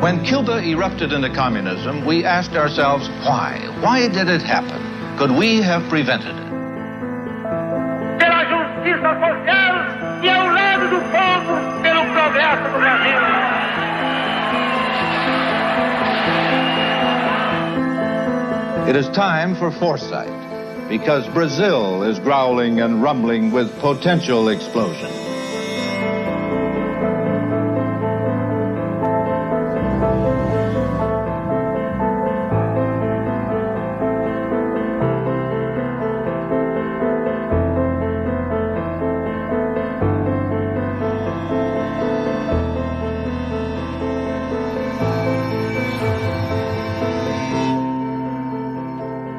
When Cuba erupted into communism, we asked ourselves why? Why did it happen? Could we have prevented it? Pela justiça social e ao lado do povo, pelo progresso do Brasil. It is time for foresight, because Brazil is growling and rumbling with potential explosion.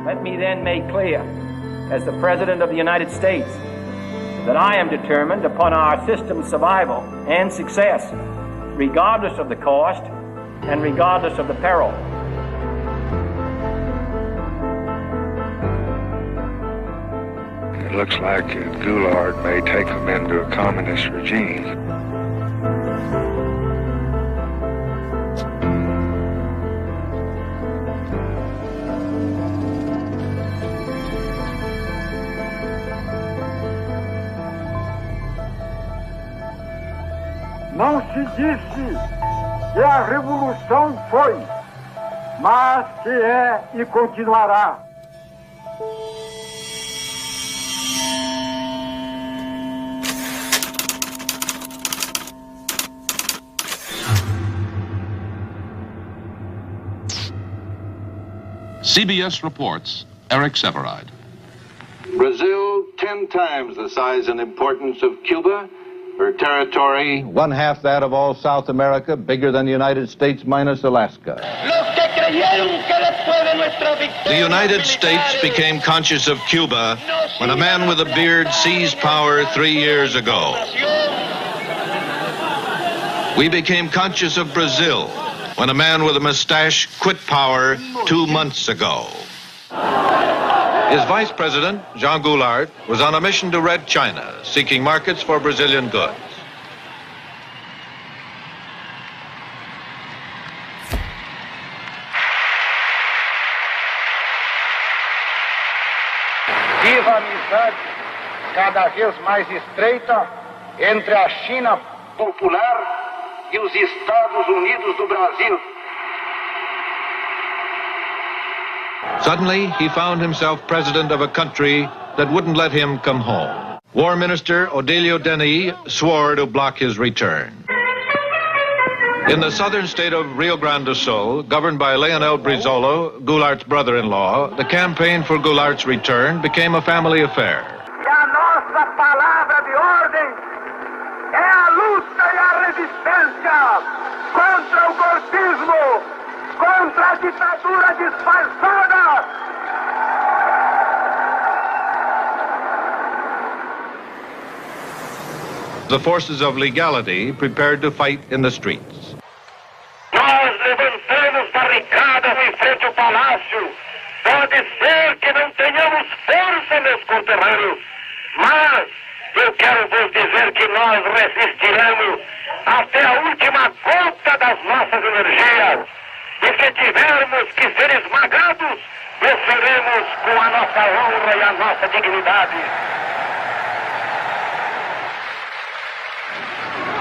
Let me then make clear, as the President of the United States, that I am determined upon our system's survival and success, regardless of the cost and regardless of the peril. It looks like Goulart may take them into a communist regime. Não se disse que a revolução foi, mas que é e continuará. CBS reports, Eric Sevareid. Brazil, 10 times the size and importance of Cuba. Her territory, 1/2 that of all South America, bigger than the United States minus Alaska. The United States became conscious of Cuba when a man with a beard seized power 3 years ago. We became conscious of Brazil when a man with a mustache quit power 2 months ago. His vice president, Jean Goulart, was on a mission to Red China, seeking markets for Brazilian goods. Viva a amizade cada vez mais estreita entre a China popular e os Estados Unidos do Brasil. Suddenly, he found himself president of a country that wouldn't let him come home. War Minister Odilio Denis swore to block his return. In the southern state of Rio Grande do Sul, governed by Leonel Brizola, Goulart's brother-in-law, the campaign for Goulart's return became a family affair. E a nossa palavra de ordem é a luta e a resistência contra o golpismo, contra a ditadura disfarçada. The forces of legality prepared to fight in the streets. Nós levantamos barricadas em frente ao palácio. Pode ser que não tenhamos força, meus conterrâneos, mas eu quero vos dizer que nós resistiremos até a última gota das nossas energias. E se tivermos que ser esmagados, o seremos com a nossa honra e a nossa dignidade.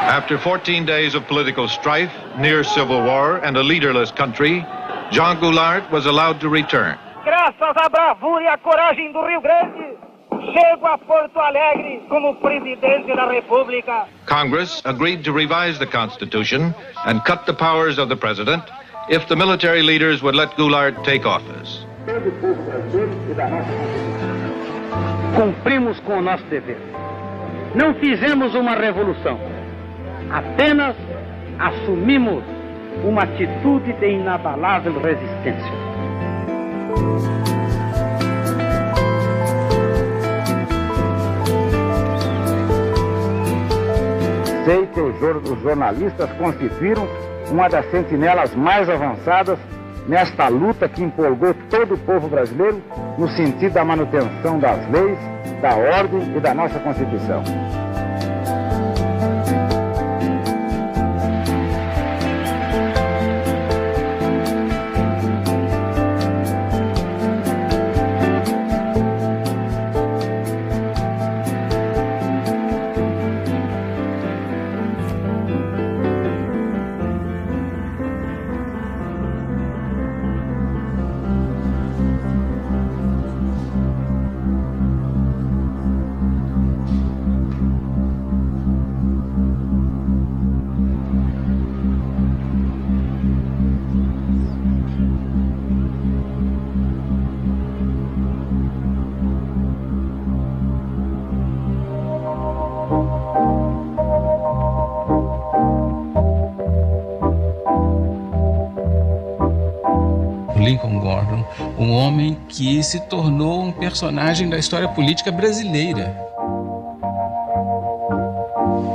After 14 days of political strife, near civil war, and a leaderless country, Jean Goulart was allowed to return. Graças à bravura e à coragem do Rio Grande, chego a Porto Alegre como presidente da República. Congress agreed to revise the Constitution and cut the powers of the president if the military leaders would let Goulart take office. Cumprimos com o nosso dever. Não fizemos uma revolução. Apenas assumimos uma atitude de inabalável resistência. Sei que os jornalistas constituíram uma das sentinelas mais avançadas nesta luta que empolgou todo o povo brasileiro no sentido da manutenção das leis, da ordem e da nossa Constituição. Lincoln Gordon, um homem que se tornou um personagem da história política brasileira.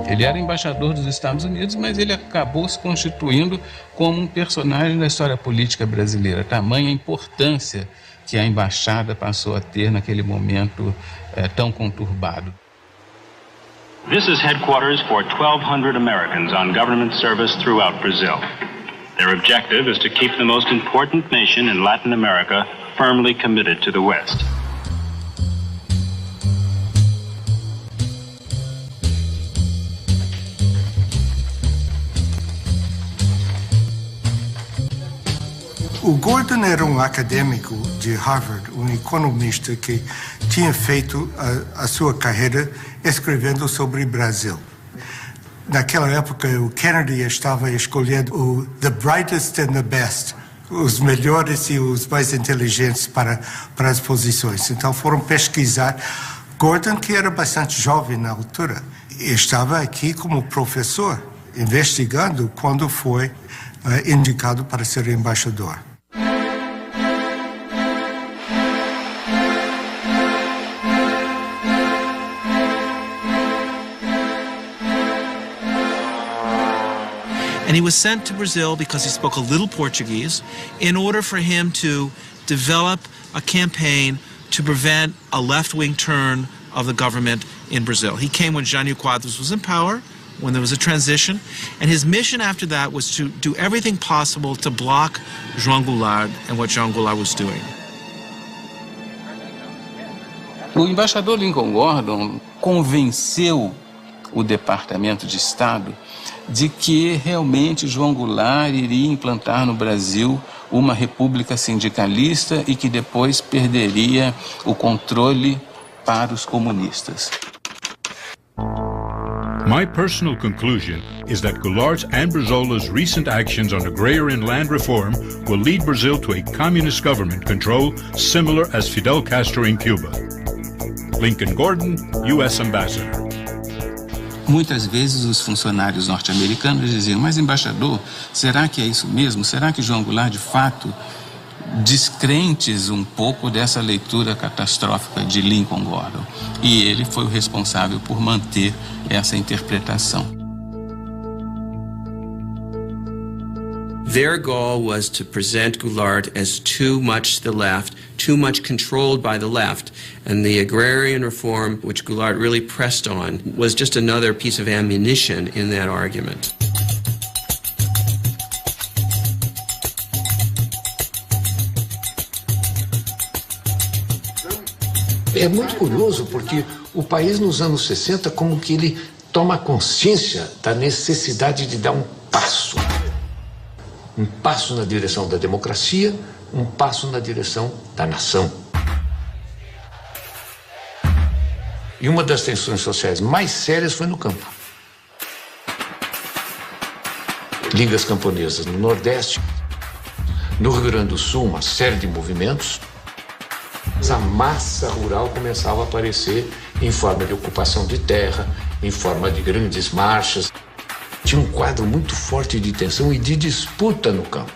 Ele era embaixador dos Estados Unidos, mas ele acabou se constituindo como um personagem da história política brasileira. Tamanha importância que a embaixada passou a ter naquele momento tão conturbado. This is headquarters for 1,200 Americans on government service throughout Brazil. Their objective is to keep the most important nation in Latin America firmly committed to the West. O Gordon era um acadêmico de Harvard, um economista que tinha feito a sua carreira escrevendo sobre o Brasil. Naquela época, o Kennedy estava escolhendo o the brightest and the best, os melhores e os mais inteligentes para as posições. Então foram pesquisar. Gordon, que era bastante jovem na altura, estava aqui como professor, investigando quando foi indicado para ser embaixador. And he was sent to Brazil because he spoke a little Portuguese in order for him to develop a campaign to prevent a left-wing turn of the government in Brazil. He came when Jânio Quadros was in power, when there was a transition, and his mission after that was to do everything possible to block João Goulart and what João Goulart was doing. O embaixador Lincoln Gordon convenceu o Departamento de Estado de que realmente João Goulart iria implantar no Brasil uma república sindicalista e que depois perderia o controle para os comunistas. My personal conclusion is that Goulart's and Brizola's recent actions on agrarian land reform will lead Brazil to a communist government control similar as Fidel Castro in Cuba. Lincoln Gordon, U.S. Ambassador. Muitas vezes os funcionários norte-americanos diziam, mas embaixador, será que é isso mesmo? Será que João Goulart, de fato, descrentes um pouco dessa leitura catastrófica de Lincoln Gordon? E ele foi o responsável por manter essa interpretação. Their goal was to present Goulart as too much to the left, too much controlled by the left, and the agrarian reform, which Goulart really pressed on, was just another piece of ammunition in that argument. É muito curioso porque o país nos anos 60 como que ele toma consciência da necessidade de dar um passo na direção da democracia, um passo na direção da nação. E uma das tensões sociais mais sérias foi no campo. Ligas camponesas no Nordeste, no Rio Grande do Sul, uma série de movimentos. A massa rural começava a aparecer em forma de ocupação de terra, em forma de grandes marchas. Tinha um quadro muito forte de tensão e de disputa no campo.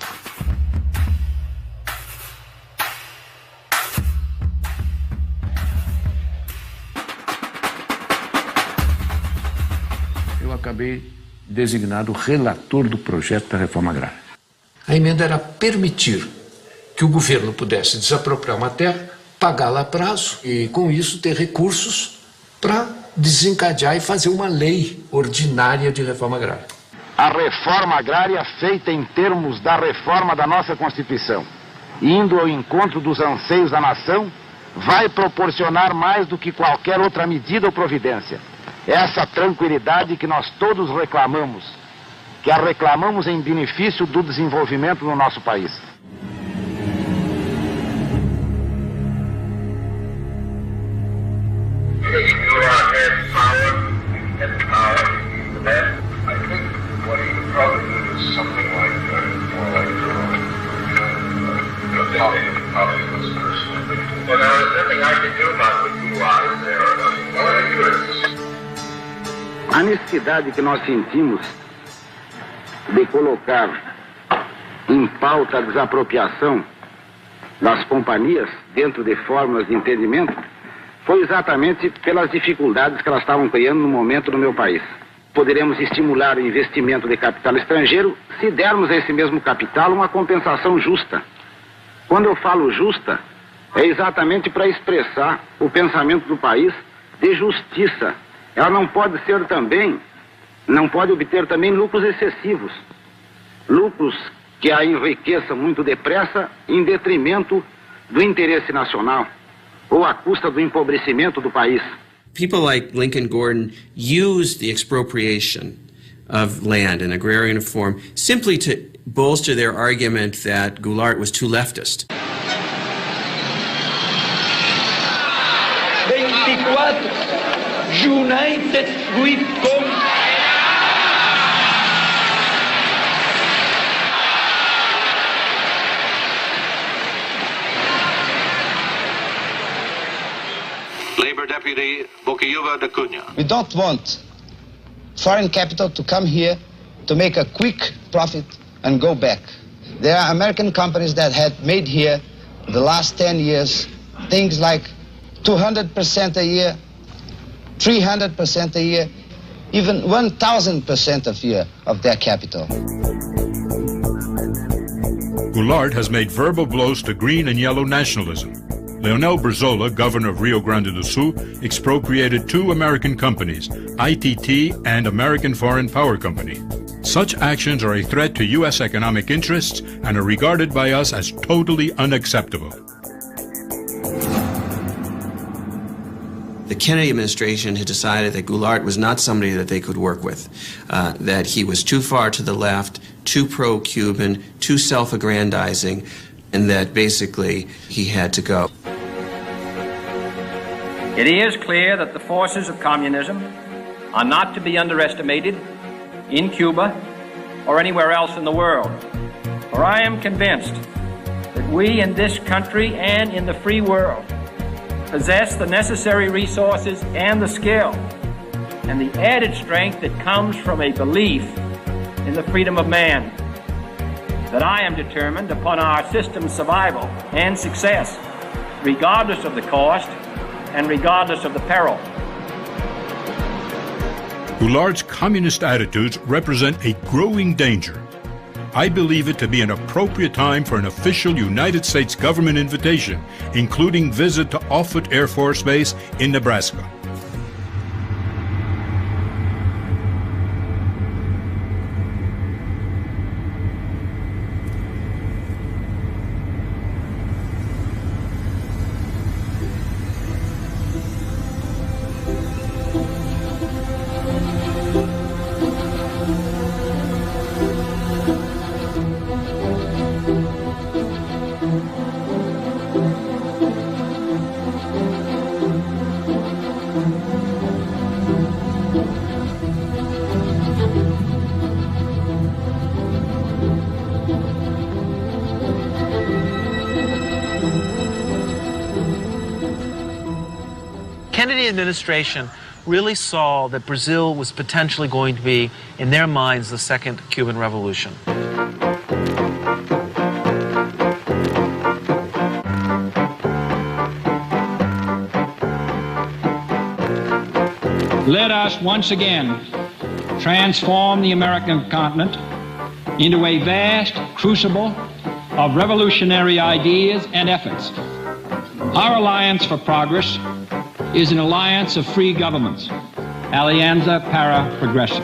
Eu acabei designado relator do projeto da reforma agrária. A emenda era permitir que o governo pudesse desapropriar uma terra, pagá-la a prazo e, com isso, ter recursos para desencadear e fazer uma lei ordinária de reforma agrária. A reforma agrária feita em termos da reforma da nossa Constituição, indo ao encontro dos anseios da nação, vai proporcionar mais do que qualquer outra medida ou providência essa tranquilidade que nós todos reclamamos, que a reclamamos em benefício do desenvolvimento do nosso país. A necessidade que nós sentimos de colocar em pauta a desapropriação das companhias dentro de fórmulas de entendimento foi exatamente pelas dificuldades que elas estavam criando no momento no meu país. Poderemos estimular o investimento de capital estrangeiro se dermos a esse mesmo capital uma compensação justa. Quando eu falo justa, é exatamente para expressar o pensamento do país de justiça. Ela não pode obter também lucros excessivos, lucros que a enriqueçam muito depressa em detrimento do interesse nacional ou à custa do empobrecimento do país. People like Lincoln Gordon used the expropriation of land and agrarian reform simply to bolster their argument that Goulart was too leftist. 24 United Fruit Company. Labor Deputy Boquiuva da Cunha. We don't want foreign capital to come here to make a quick profit and go back. There are American companies that had made here the last 10 years things like 200% a year, 300% a year, even 1,000% a year of their capital. Goulart has made verbal blows to green and yellow nationalism. Leonel Brizola, governor of Rio Grande do Sul, expropriated 2 American companies, ITT and American Foreign Power Company. Such actions are a threat to U.S. economic interests and are regarded by us as totally unacceptable. The Kennedy administration had decided that Goulart was not somebody that they could work with, that he was too far to the left, too pro-Cuban, too self-aggrandizing, and that basically he had to go. It is clear that the forces of communism are not to be underestimated in Cuba or anywhere else in the world. For I am convinced that we in this country and in the free world possess the necessary resources and the skill and the added strength that comes from a belief in the freedom of man, that I am determined upon our system's survival and success, regardless of the cost and regardless of the peril. Goulart's communist attitudes represent a growing danger. I believe it to be an appropriate time for an official United States government invitation, including visit to Offutt Air Force Base in Nebraska. Kennedy administration really saw that Brazil was potentially going to be, in their minds, the second Cuban Revolution. Let us once again transform the American continent into a vast crucible of revolutionary ideas and efforts. Our Alliance for Progress is an alliance of free governments, Alianza para Progresso.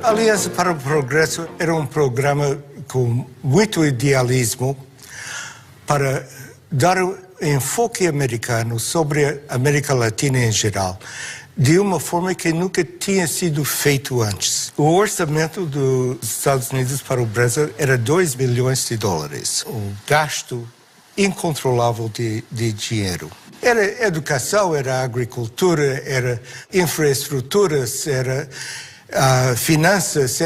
Aliança para o Progresso era programa com muito idealismo para dar enfoque americano sobre a América Latina em geral, de uma forma que nunca tinha sido feito antes. O orçamento dos Estados Unidos para o Brasil era $2 bilhões. Um gasto incontrolável de dinheiro. Era educação, era agricultura, era infraestruturas, era finanças,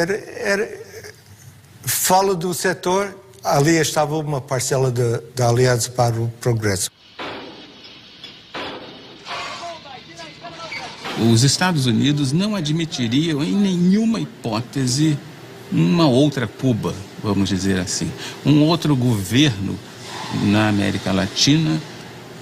fala do setor, ali estava uma parcela da Aliança para o Progresso. Os Estados Unidos não admitiriam em nenhuma hipótese uma outra Cuba, vamos dizer assim, um outro governo na América Latina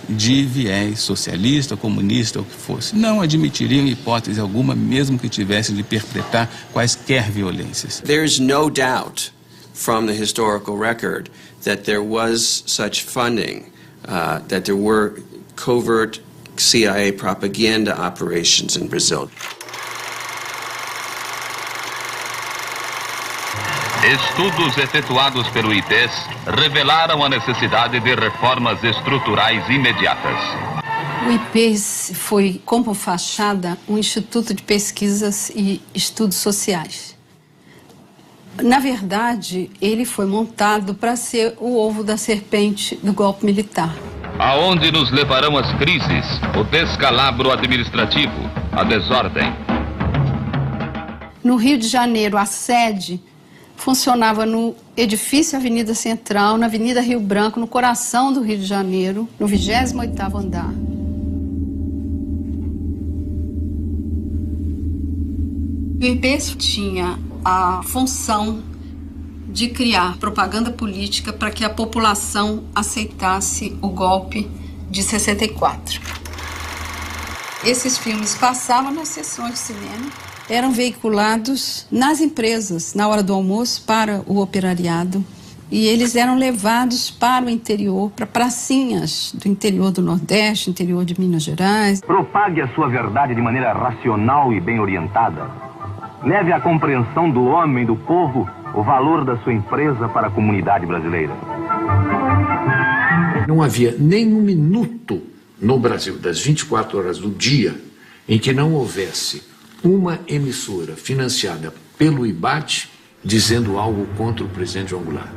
de viés socialista, comunista, ou o que fosse. Não admitiriam hipótese alguma, mesmo que tivesse de perpetrar quaisquer violências. There's no doubt from the historical record that there was such funding, that there were covert CIA propaganda operations in Brazil. Estudos efetuados pelo IDES revelaram a necessidade de reformas estruturais imediatas. O IPES foi, como fachada, um instituto de pesquisas e estudos sociais. Na verdade, ele foi montado para ser o ovo da serpente do golpe militar. Aonde nos levarão as crises, o descalabro administrativo, a desordem. No Rio de Janeiro, a sede funcionava no edifício Avenida Central, na Avenida Rio Branco, no coração do Rio de Janeiro, no 28º andar. O IPES tinha a função de criar propaganda política para que a população aceitasse o golpe de 64. Esses filmes passavam nas sessões de cinema, eram veiculados nas empresas, na hora do almoço, para o operariado. E eles eram levados para o interior, para pracinhas do interior do Nordeste, interior de Minas Gerais. Propague a sua verdade de maneira racional e bem orientada. Leve à compreensão do homem, do povo, o valor da sua empresa para a comunidade brasileira. Não havia nem um minuto no Brasil, das 24 horas do dia, em que não houvesse uma emissora financiada pelo IBAT dizendo algo contra o presidente João Goulart.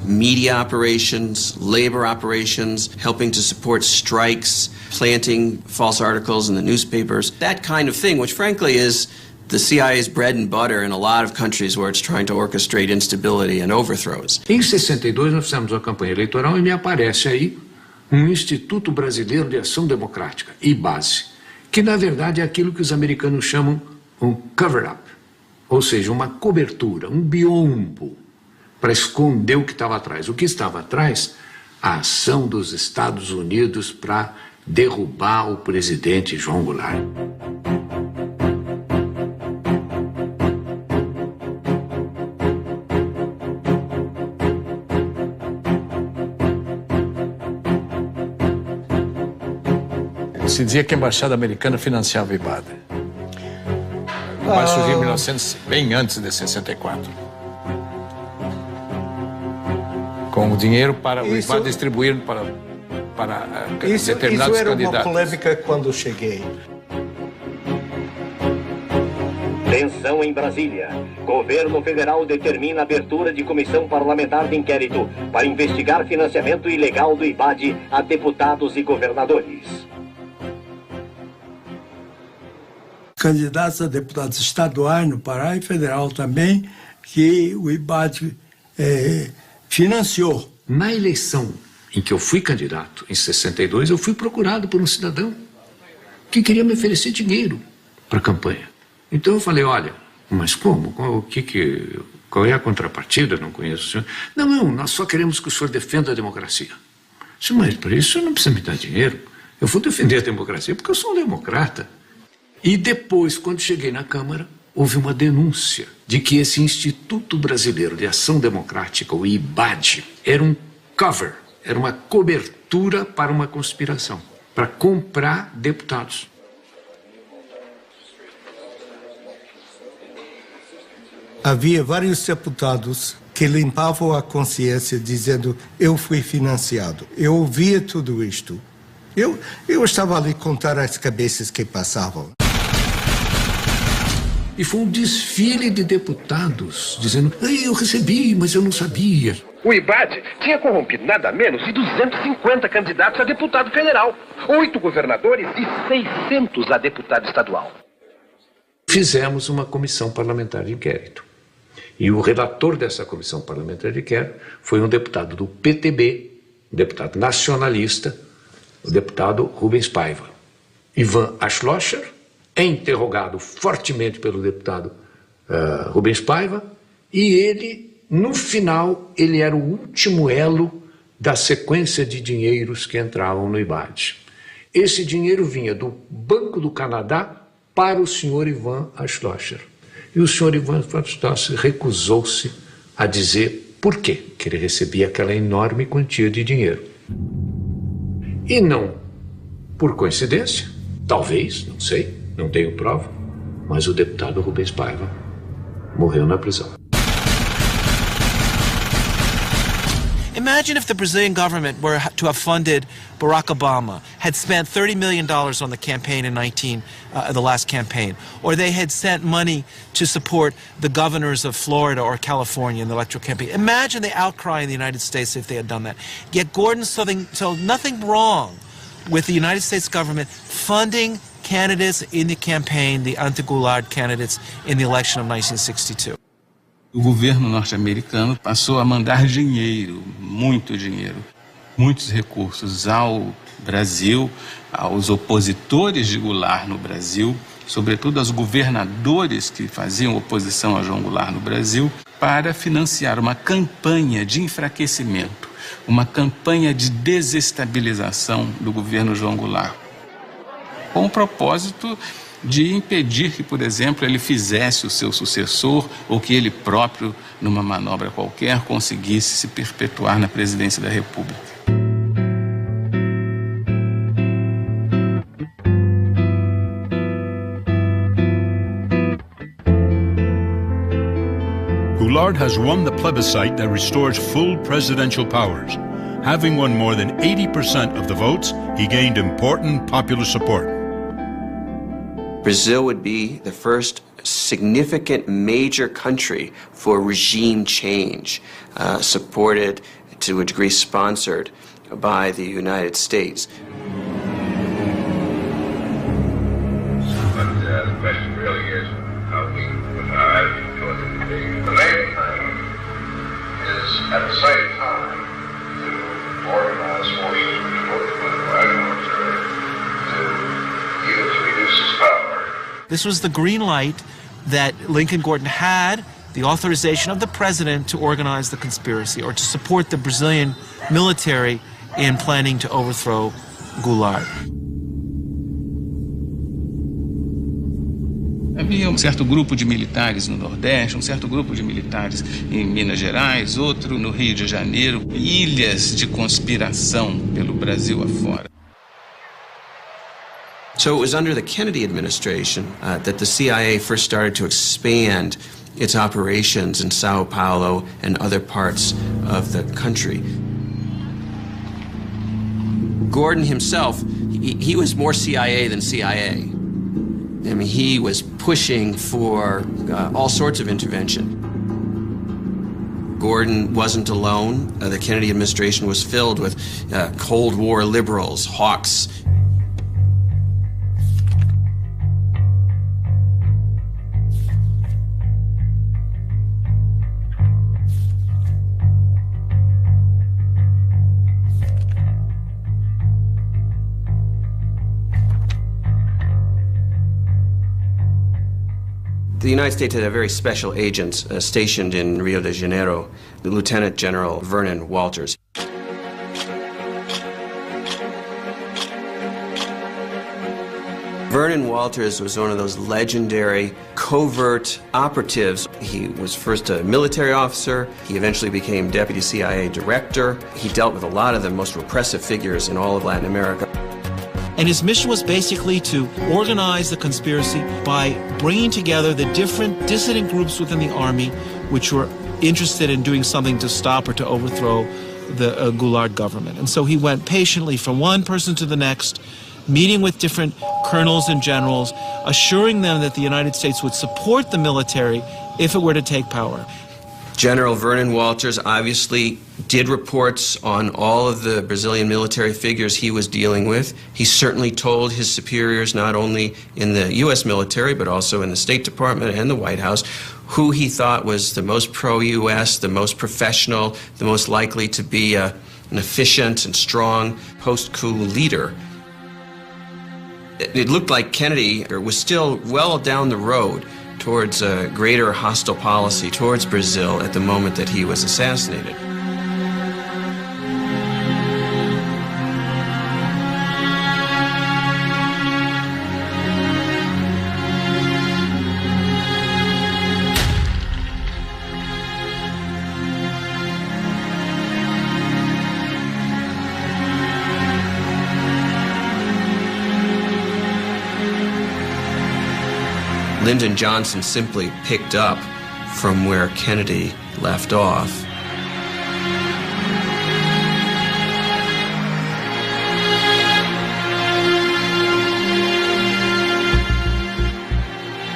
Media operations, labor operations, helping to support strikes, planting false articles in the newspapers, that kind of thing, which frankly is the CIA's bread and butter in a lot of countries where it's trying to orchestrate instability and overthrows. Em 62 nós fizemos uma campanha eleitoral e me aparece aí um Instituto Brasileiro de Ação Democrática, IBASE, que na verdade é aquilo que os americanos chamam um cover-up, ou seja, uma cobertura, um biombo, para esconder o que estava atrás. O que estava atrás? A ação dos Estados Unidos para derrubar o presidente João Goulart. Se dizia que a embaixada americana financiava o IBAD. Mas surgiu em 1900, bem antes de 64. Com o dinheiro para o IBAD distribuir para determinados candidatos. Isso era uma polêmica quando cheguei. Tensão em Brasília. Governo federal determina a abertura de comissão parlamentar de inquérito para investigar financiamento ilegal do IBAD a deputados e governadores. Candidatos a deputados estaduais no Pará e federal também, que o IBAD financiou. Na eleição em que eu fui candidato, em 62, eu fui procurado por um cidadão que queria me oferecer dinheiro para a campanha. Então eu falei, olha, mas como? Qual é a contrapartida? Não conheço o senhor. Não, nós só queremos que o senhor defenda a democracia. Eu disse, mas por isso o senhor não precisa me dar dinheiro. Eu vou defender a democracia porque eu sou um democrata. E depois, quando cheguei na Câmara, houve uma denúncia de que esse Instituto Brasileiro de Ação Democrática, o IBAD, era um cover, era uma cobertura para uma conspiração, para comprar deputados. Havia vários deputados que limpavam a consciência dizendo, eu fui financiado. Eu ouvia tudo isto. Eu estava ali contar as cabeças que passavam. E foi um desfile de deputados dizendo, eu recebi, mas eu não sabia. O IBAD tinha corrompido nada menos de 250 candidatos a deputado federal, 8 governadores e 600 a deputado estadual. Fizemos uma comissão parlamentar de inquérito. E o relator dessa comissão parlamentar de inquérito foi um deputado do PTB, um deputado nacionalista, o deputado Rubens Paiva. Ivan Ashlocher é interrogado fortemente pelo deputado Rubens Paiva, e ele, no final, ele era o último elo da sequência de dinheiros que entravam no IBAD. Esse dinheiro vinha do Banco do Canadá para o senhor Ivan Schloesser. E o senhor Ivan Schloesser recusou-se a dizer por quê que ele recebia aquela enorme quantia de dinheiro. E não por coincidência, talvez, não sei, não tenho prova, mas o deputado Rubens Paiva morreu na prisão. Imagine if the Brazilian government were to have funded Barack Obama, had spent $30 million on the campaign in the last campaign, or they had sent money to support the governors of Florida or California in the electoral campaign. Imagine the outcry in the United States if they had done that. Yet Gordon saw nothing wrong with the United States government funding candidates in the campaign, the anti-Goulart candidates in the election of 1962. O governo norte-americano passou a mandar dinheiro, muito dinheiro, muitos recursos ao Brasil, aos opositores de Goulart no Brasil, sobretudo aos governadores que faziam oposição a João Goulart no Brasil, para financiar uma campanha de enfraquecimento, uma campanha de desestabilização do governo João Goulart, com o propósito de impedir que, por exemplo, ele fizesse o seu sucessor ou que ele próprio, numa manobra qualquer, conseguisse se perpetuar na presidência da República. Goulart has won the plebiscite that restores full presidential powers. Having won more than 80% of the votes, he gained important popular support. Brazil would be the first significant major country for regime change, supported, to a degree sponsored by the United States. But the question really is how we put our attitude towards it. The main thing is, at the same time, to organize forces which work with the right military to use to reduce its power. This was the green light that Lincoln Gordon had, the authorization of the president to organize the conspiracy or to support the Brazilian military in planning to overthrow Goulart. Havia um certo grupo de militares no Nordeste, um certo grupo de militares em Minas Gerais, outro no Rio de Janeiro, ilhas de conspiração pelo Brasil afora. So it was under the Kennedy administration that the CIA first started to expand its operations in Sao Paulo and other parts of the country. Gordon himself, he was more CIA than CIA. I mean, he was pushing for all sorts of intervention. Gordon wasn't alone. The Kennedy administration was filled with Cold War liberals, hawks. The United States had a very special agent stationed in Rio de Janeiro, Lieutenant General Vernon Walters. Vernon Walters was one of those legendary covert operatives. He was first a military officer. He eventually became Deputy CIA Director. He dealt with a lot of the most repressive figures in all of Latin America. And his mission was basically to organize the conspiracy by bringing together the different dissident groups within the army which were interested in doing something to stop or to overthrow the Goulart government. And so he went patiently from one person to the next, meeting with different colonels and generals, assuring them that the United States would support the military if it were to take power. General Vernon Walters obviously did reports on all of the Brazilian military figures he was dealing with. He certainly told his superiors, not only in the U.S. military, but also in the State Department and the White House, who he thought was the most pro-U.S., the most professional, the most likely to be an efficient and strong post-coup leader. It looked like Kennedy was still well down the road towards a greater hostile policy towards Brazil at the moment that he was assassinated. Lyndon Johnson simply picked up from where Kennedy left off.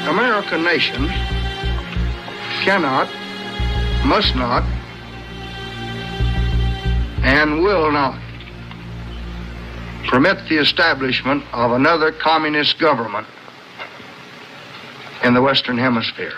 American nation cannot, must not, and will not permit the establishment of another communist government in the Western Hemisphere.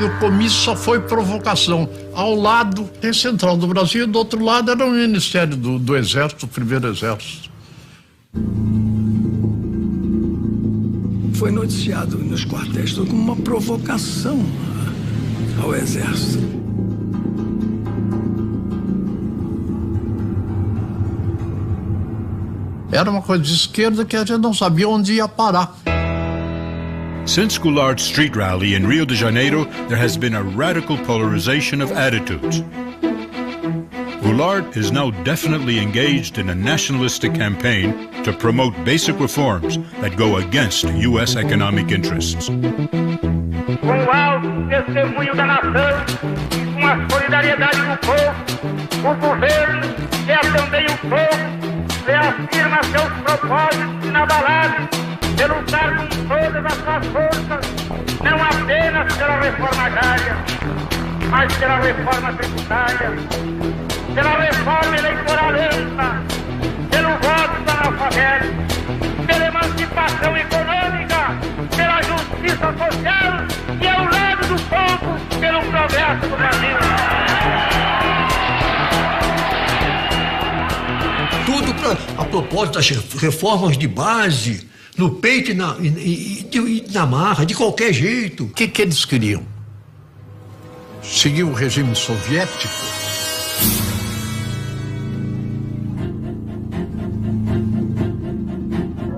E o comício só foi provocação. Ao lado tem Central do Brasil, do outro lado era o Ministério do Exército, o Primeiro Exército. Foi noticiado nos quartéis como uma provocação ao Exército. Era uma coisa de esquerda que a gente não sabia onde ia parar. Since Goulard's street rally in Rio de Janeiro, there has been a radical polarization of attitudes. Goulard is now definitely engaged in a nationalistic campaign to promote basic reforms that go against U.S. economic interests. Com o alto testemunho da nação, com a solidariedade do povo, o governo, que é também o povo, reafirma seus propósitos inabaláveis de lutar com todas as suas forças, não apenas pela reforma agrária, mas pela reforma tributária, pela reforma eleitoral ampla, pelo voto do analfabeto, pela emancipação econômica, pela justiça social e ao lado do povo, pelo progresso do Brasil. Tudo a propósito das reformas de base, no peito e na marra, de qualquer jeito. O que eles queriam? Seguir o regime soviético?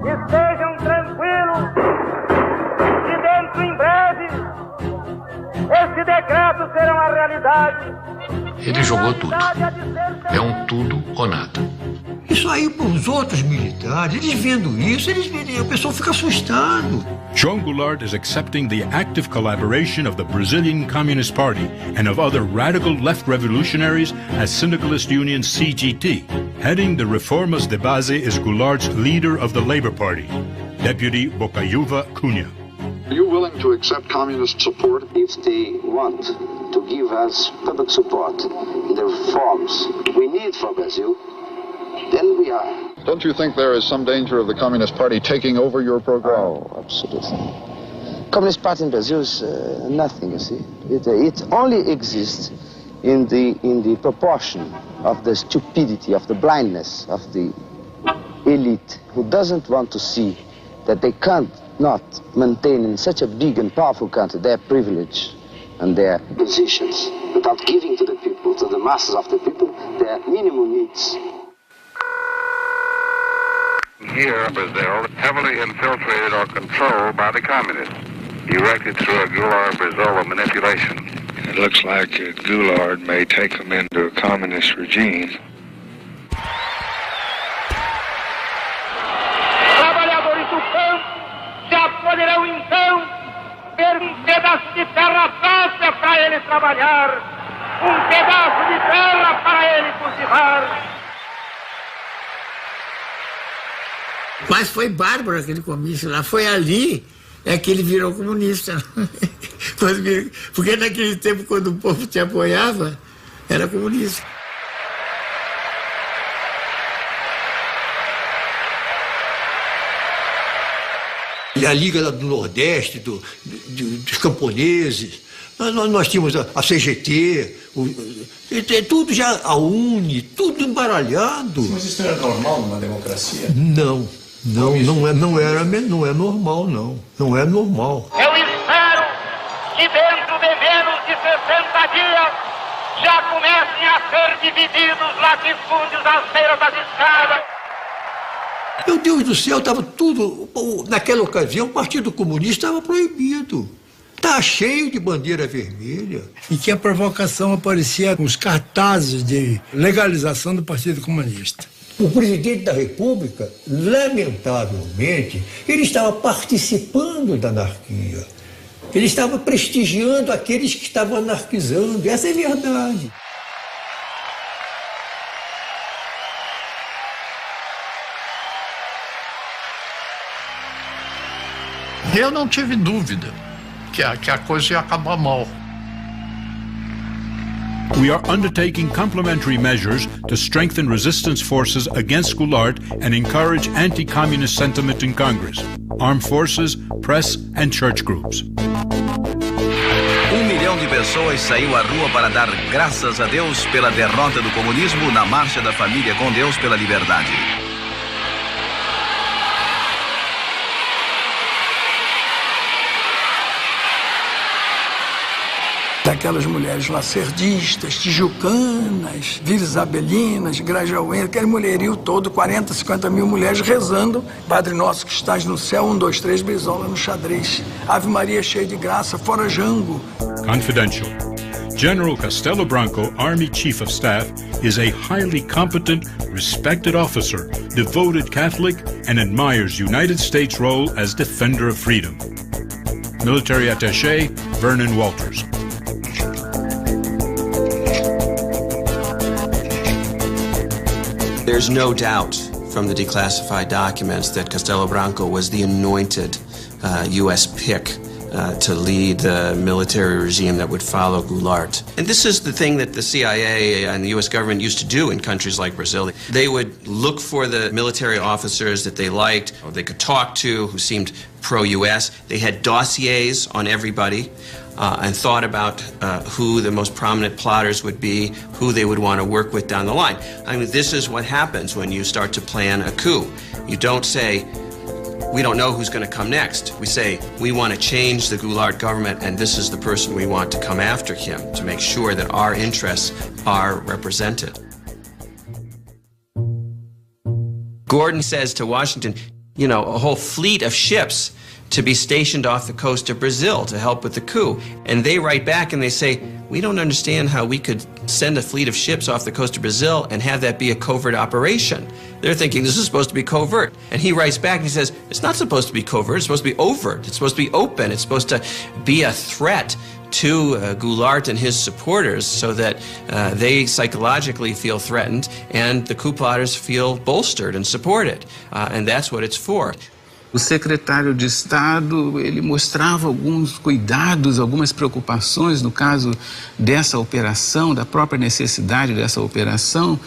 Estejam tranquilos que dentro em breve esse decreto será uma realidade. Ele jogou tudo. É um tudo ou nada. Isso aí para os outros militares, eles vendo isso, o pessoal fica assustado. João Goulart is accepting the active collaboration of the Brazilian Communist Party and of other radical left revolutionaries as Syndicalist Union CGT. Heading the Reformas de Base is Goulart's leader of the Labour Party, Deputy Bocaiúva Cunha. Are you willing to accept communist support? If they want to give us public support in the reforms we need for Brazil, then we are. Don't you think there is some danger of the Communist Party taking over your program? Oh, absolutely. Communist Party in Brazil is nothing, you see. It only exists in the proportion of the stupidity, of the blindness of the elite who doesn't want to see that they can't not maintain in such a big and powerful country their privilege and their positions without giving to the people, to the masses of the people, their minimum needs. Here, Brazil, heavily infiltrated or controlled by the communists, erected through a Goulart-Brizola manipulation. It looks like Goulart may take them into a communist regime. Trabalhadores do campo já poderão então ter um pedaço de terra fácil para eles trabalhar. um pedaço de terra para ele cultivar. Mas foi bárbaro aquele comício lá. Foi ali que ele virou comunista. Porque naquele tempo, quando o povo te apoiava, era comunista. A Liga do Nordeste, dos camponeses, nós tínhamos a CGT, tudo já, a UNE, tudo embaralhado. Mas isso era normal numa democracia? Não é normal, não. Não é normal. Eu espero que dentro de menos de 60 dias já comecem a ser divididos latifúndios às beiras das estradas. Meu Deus do céu, estava tudo... Naquela ocasião, o Partido Comunista estava proibido. Está cheio de bandeira vermelha. E que a provocação aparecia com os cartazes de legalização do Partido Comunista. O presidente da República, lamentavelmente, ele estava participando da anarquia. Ele estava prestigiando aqueles que estavam anarquizando. Essa é a verdade. Eu não tive dúvida que a coisa ia acabar mal. We are undertaking complementary measures to strengthen resistance forces against Goulart and encourage anti-communist sentiment in Congress, armed forces, press and church groups. 1 milhão de pessoas saiu à rua para dar graças a Deus pela derrota do comunismo na Marcha da Família com Deus pela Liberdade. Daquelas mulheres lacerdistas, tijucanas, Vila Isabelinas, Grajaúense, aquele mulherio todo, 40, 50 mil mulheres rezando. Padre Nosso que estás no céu, 1, 2, 3, Brizola no xadrez. Ave Maria cheia de graça, fora Jango. Confidential. General Castelo Branco, Army Chief of Staff, is a highly competent, respected officer, devoted Catholic, and admires United States' role as defender of freedom. Military Attaché, Vernon Walters. There's no doubt from the declassified documents that Castelo Branco was the anointed U.S. pick to lead the military regime that would follow Goulart. And this is the thing that the CIA and the U.S. government used to do in countries like Brazil. They would look for the military officers that they liked or they could talk to who seemed pro-U.S. They had dossiers on everybody. And thought about who the most prominent plotters would be, who they would want to work with down the line. I mean, this is what happens when you start to plan a coup. You don't say, we don't know who's going to come next. We say, we want to change the Goulart government, and this is the person we want to come after him to make sure that our interests are represented. Gordon says to Washington, you know, a whole fleet of ships to be stationed off the coast of Brazil to help with the coup. And they write back and they say, we don't understand how we could send a fleet of ships off the coast of Brazil and have that be a covert operation. They're thinking this is supposed to be covert. And he writes back and he says, it's not supposed to be covert, it's supposed to be overt, it's supposed to be open, it's supposed to be a threat to Goulart and his supporters so that they psychologically feel threatened and the coup plotters feel bolstered and supported. And that's what it's for. O secretário de Estado, ele mostrava alguns cuidados, algumas preocupações no caso dessa operação, da própria necessidade dessa operação,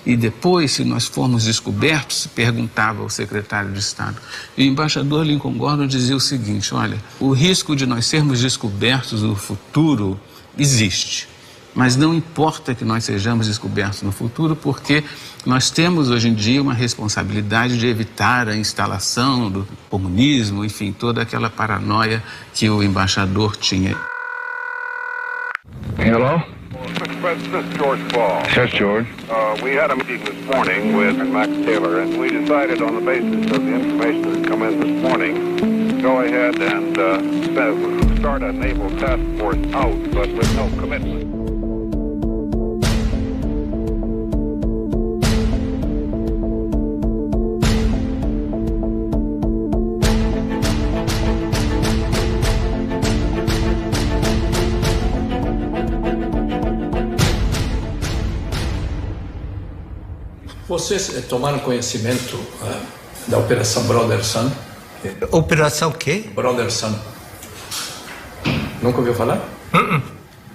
e depois, se nós formos descobertos, perguntava ao secretário de Estado. E o embaixador Lincoln Gordon dizia o seguinte, olha, o risco de nós sermos descobertos no futuro existe. Mas não importa que nós sejamos descobertos no futuro, porque nós temos hoje em dia uma responsabilidade de evitar a instalação do comunismo, enfim, toda aquela paranoia que o embaixador tinha. Hello? Mr. President, this is George Ball. Yes, George. We had a meeting this morning with Max Taylor, and we decided on the basis of the information that had come in this morning, go ahead and start a naval task force out, but with no commitment. Vocês tomaram conhecimento da Operação Brother Sun? Operação quê? Brother Sun. Nunca ouviu falar?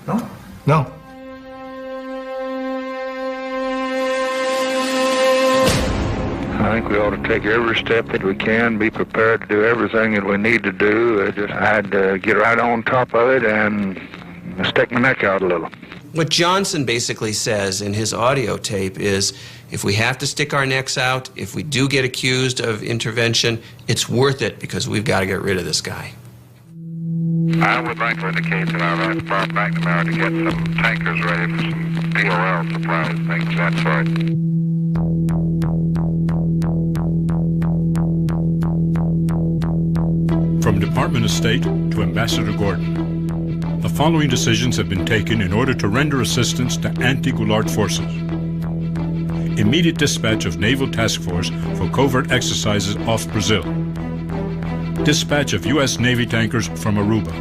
Não? Não. I think we ought to take every step that we can, be prepared to do everything that we need to do. I had to get right on top of it and stick my neck out a little. What Johnson basically says in his audio tape is, if we have to stick our necks out, if we do get accused of intervention, it's worth it because we've got to get rid of this guy. I would like to indicate that I'd like to far back tomorrow to get some tankers ready for some POL supplies, things of that sort. From Department of State to Ambassador Gordon, the following decisions have been taken in order to render assistance to anti-Goulart forces. Immediate dispatch of Naval Task Force for covert exercises off Brazil. Dispatch of U.S. Navy tankers from Aruba.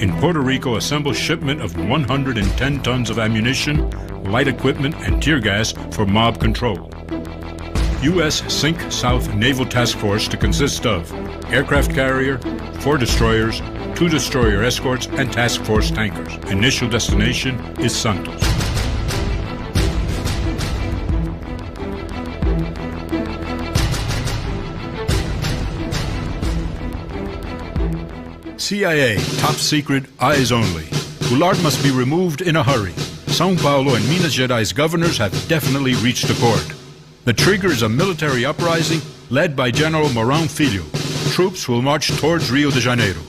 In Puerto Rico, assemble shipment of 110 tons of ammunition, light equipment, and tear gas for mob control. U.S. Sink South Naval Task Force to consist of aircraft carrier, 4 destroyers, 2 destroyer escorts, and task force tankers. Initial destination is Santos. CIA, top secret, eyes only. Goulart must be removed in a hurry. São Paulo and Minas Gerais governors have definitely reached accord. The trigger is a military uprising led by General Mourão Filho. Troops will march towards Rio de Janeiro.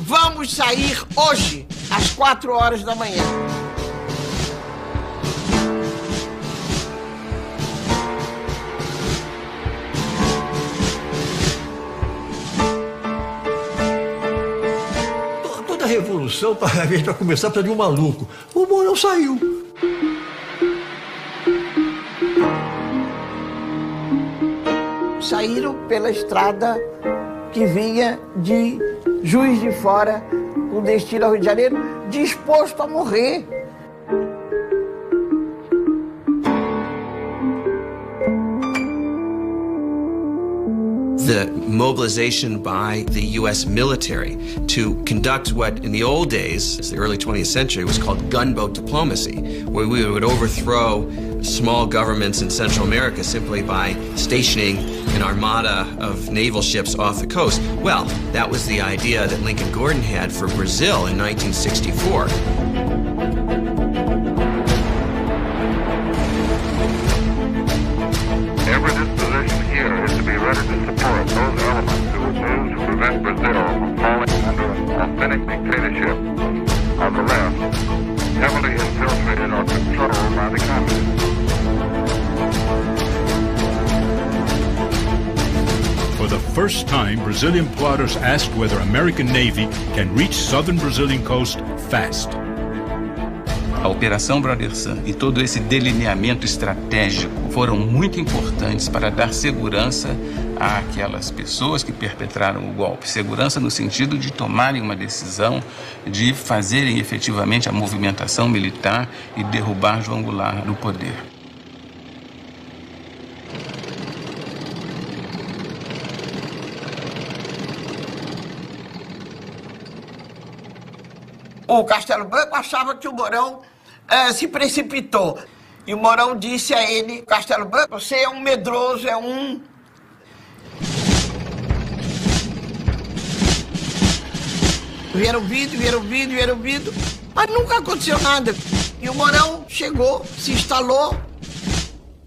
Vamos sair hoje, às 4 horas da manhã. Toda revolução, para começar, precisa de um maluco. O Mourão saiu. Saíram pela estrada que vinha de Juiz de Fora, com destino ao Rio de Janeiro, disposto a morrer. The mobilization by the U.S. military to conduct what in the old days, the early 20th century, was called gunboat diplomacy, where we would overthrow small governments in Central America simply by stationing an armada of naval ships off the coast. Well, that was the idea that Lincoln Gordon had for Brazil in 1964. Every disposition here is to be ready to support those elements who would move to prevent Brazil from falling under an authentic dictatorship of the left, heavily infiltrated or controlled by the communists. For the first time, Brazilian plotters asked whether American Navy can reach southern Brazilian coast fast. A Operação Brother Sun e todo esse delineamento estratégico foram muito importantes para dar segurança àquelas pessoas que perpetraram o golpe. Segurança no sentido de tomarem uma decisão, de fazerem efetivamente a movimentação militar e derrubar João Goulart no poder. O Castelo Branco achava que o Mourão se precipitou. E o Mourão disse a ele, Castelo Branco, você é um medroso, é um... Vieram vindo, mas nunca aconteceu nada. E o Mourão chegou, se instalou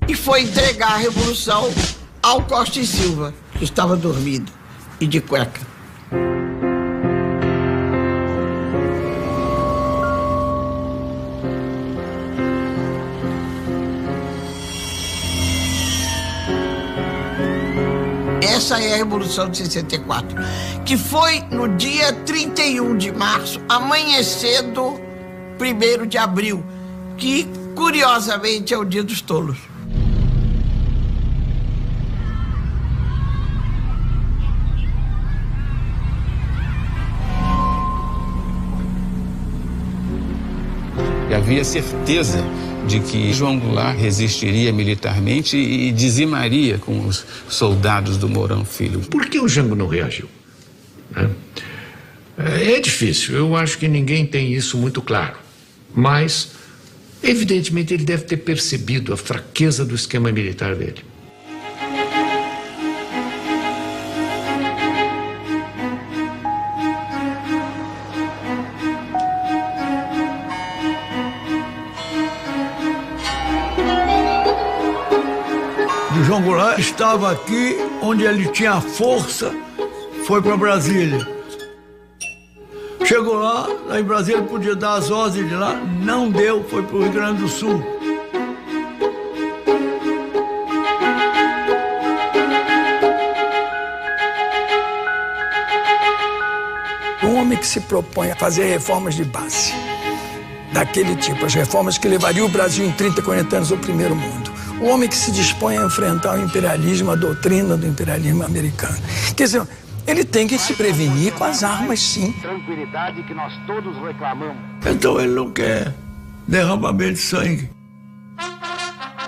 e foi entregar a revolução ao Costa e Silva, que estava dormindo e de cueca. Essa é a Revolução de 64, que foi no dia 31 de março, amanhecendo 1º de abril, que, curiosamente, é o Dia dos Tolos. E havia certeza de que João Goulart resistiria militarmente e dizimaria com os soldados do Mourão Filho. Por que o Jango não reagiu? É difícil, eu acho que ninguém tem isso muito claro. Mas, evidentemente, ele deve ter percebido a fraqueza do esquema militar dele. João Goulart estava aqui onde ele tinha força, foi para Brasília. Chegou lá em Brasília podia dar as ordens de lá, não deu, foi para o Rio Grande do Sul. Um homem que se propõe a fazer reformas de base, daquele tipo, as reformas que levariam o Brasil em 30, 40 anos ao primeiro mundo. O homem que se dispõe a enfrentar o imperialismo, a doutrina do imperialismo americano. Quer dizer, ele tem que se prevenir com as armas, sim. Tranquilidade que nós todos reclamamos. Então ele não quer derramamento de sangue.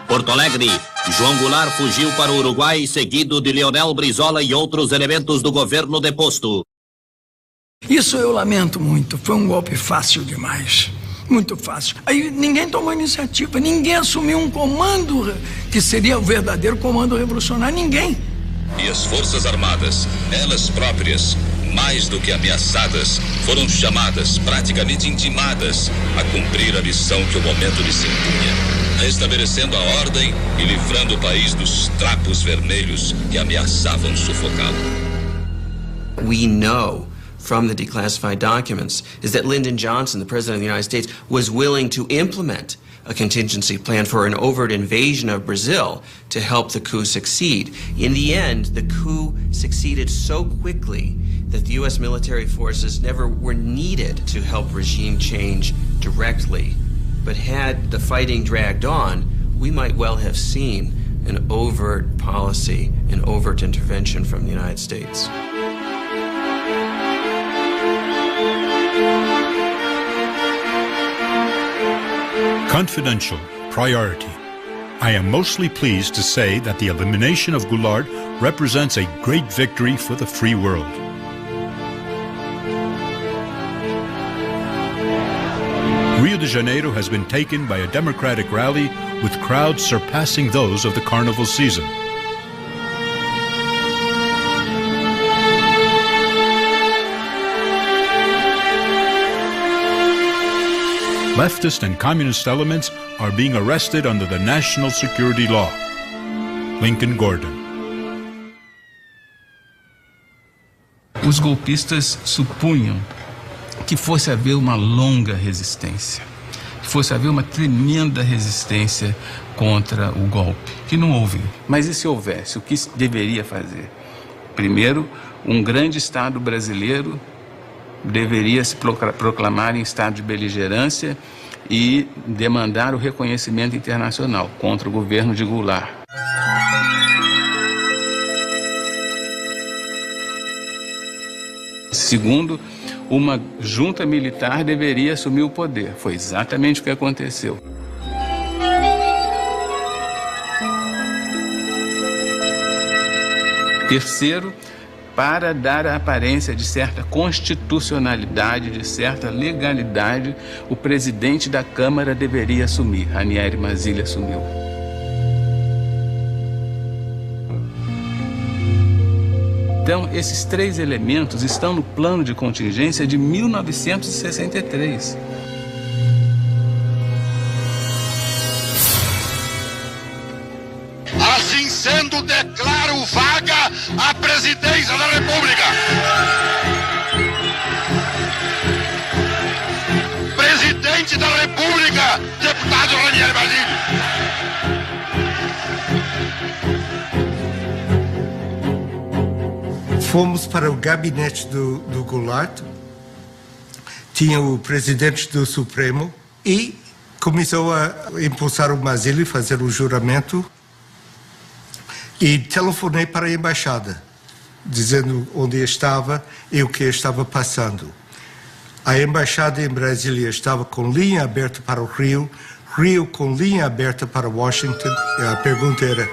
Porto Alegre, João Goulart fugiu para o Uruguai, seguido de Leonel Brizola e outros elementos do governo deposto. Isso eu lamento muito. Foi um golpe fácil demais. Muito fácil. Aí ninguém tomou iniciativa, ninguém assumiu um comando que seria o verdadeiro comando revolucionário, ninguém. E as Forças Armadas, elas próprias, mais do que ameaçadas, foram chamadas, praticamente intimadas, a cumprir a missão que o momento lhes impunha, restabelecendo a ordem e livrando o país dos trapos vermelhos que ameaçavam sufocá-lo. We know from the declassified documents is that Lyndon Johnson, the President of the United States, was willing to implement a contingency plan for an overt invasion of Brazil to help the coup succeed. In the end, the coup succeeded so quickly that the U.S. military forces never were needed to help regime change directly. But had the fighting dragged on, we might well have seen an overt policy, an overt intervention from the United States. Confidential, priority. I am mostly pleased to say that the elimination of Goulart represents a great victory for the free world. Rio de Janeiro has been taken by a democratic rally with crowds surpassing those of the carnival season. Leftist and communist elements are being arrested under the national security law. Lincoln Gordon. Os golpistas supunham que fosse haver uma longa resistência, que fosse haver uma tremenda resistência contra o golpe, que não houve. Mas e se houvesse? O que deveria fazer? Primeiro, um grande Estado brasileiro deveria se proclamar em estado de beligerância e demandar o reconhecimento internacional contra o governo de Goulart. Segundo, uma junta militar deveria assumir o poder. Foi exatamente o que aconteceu. Terceiro, para dar a aparência de certa constitucionalidade, de certa legalidade, o presidente da Câmara deveria assumir. Ranieri Mazzilli assumiu. Então, esses três elementos estão no plano de contingência de 1963. Assim sendo, declaro vaga a presidência da República. Presidente da República, deputado Ranieri Mazzilli. Fomos para o gabinete do Goulart, tinha o presidente do Supremo e começou a impulsar o Mazzilli, fazer o juramento, e telefonei para a embaixada, dizendo onde estava e o que estava passando. A embaixada em Brasília estava com linha aberta para o Rio, rio com linha aberta para Washington. A pergunta era,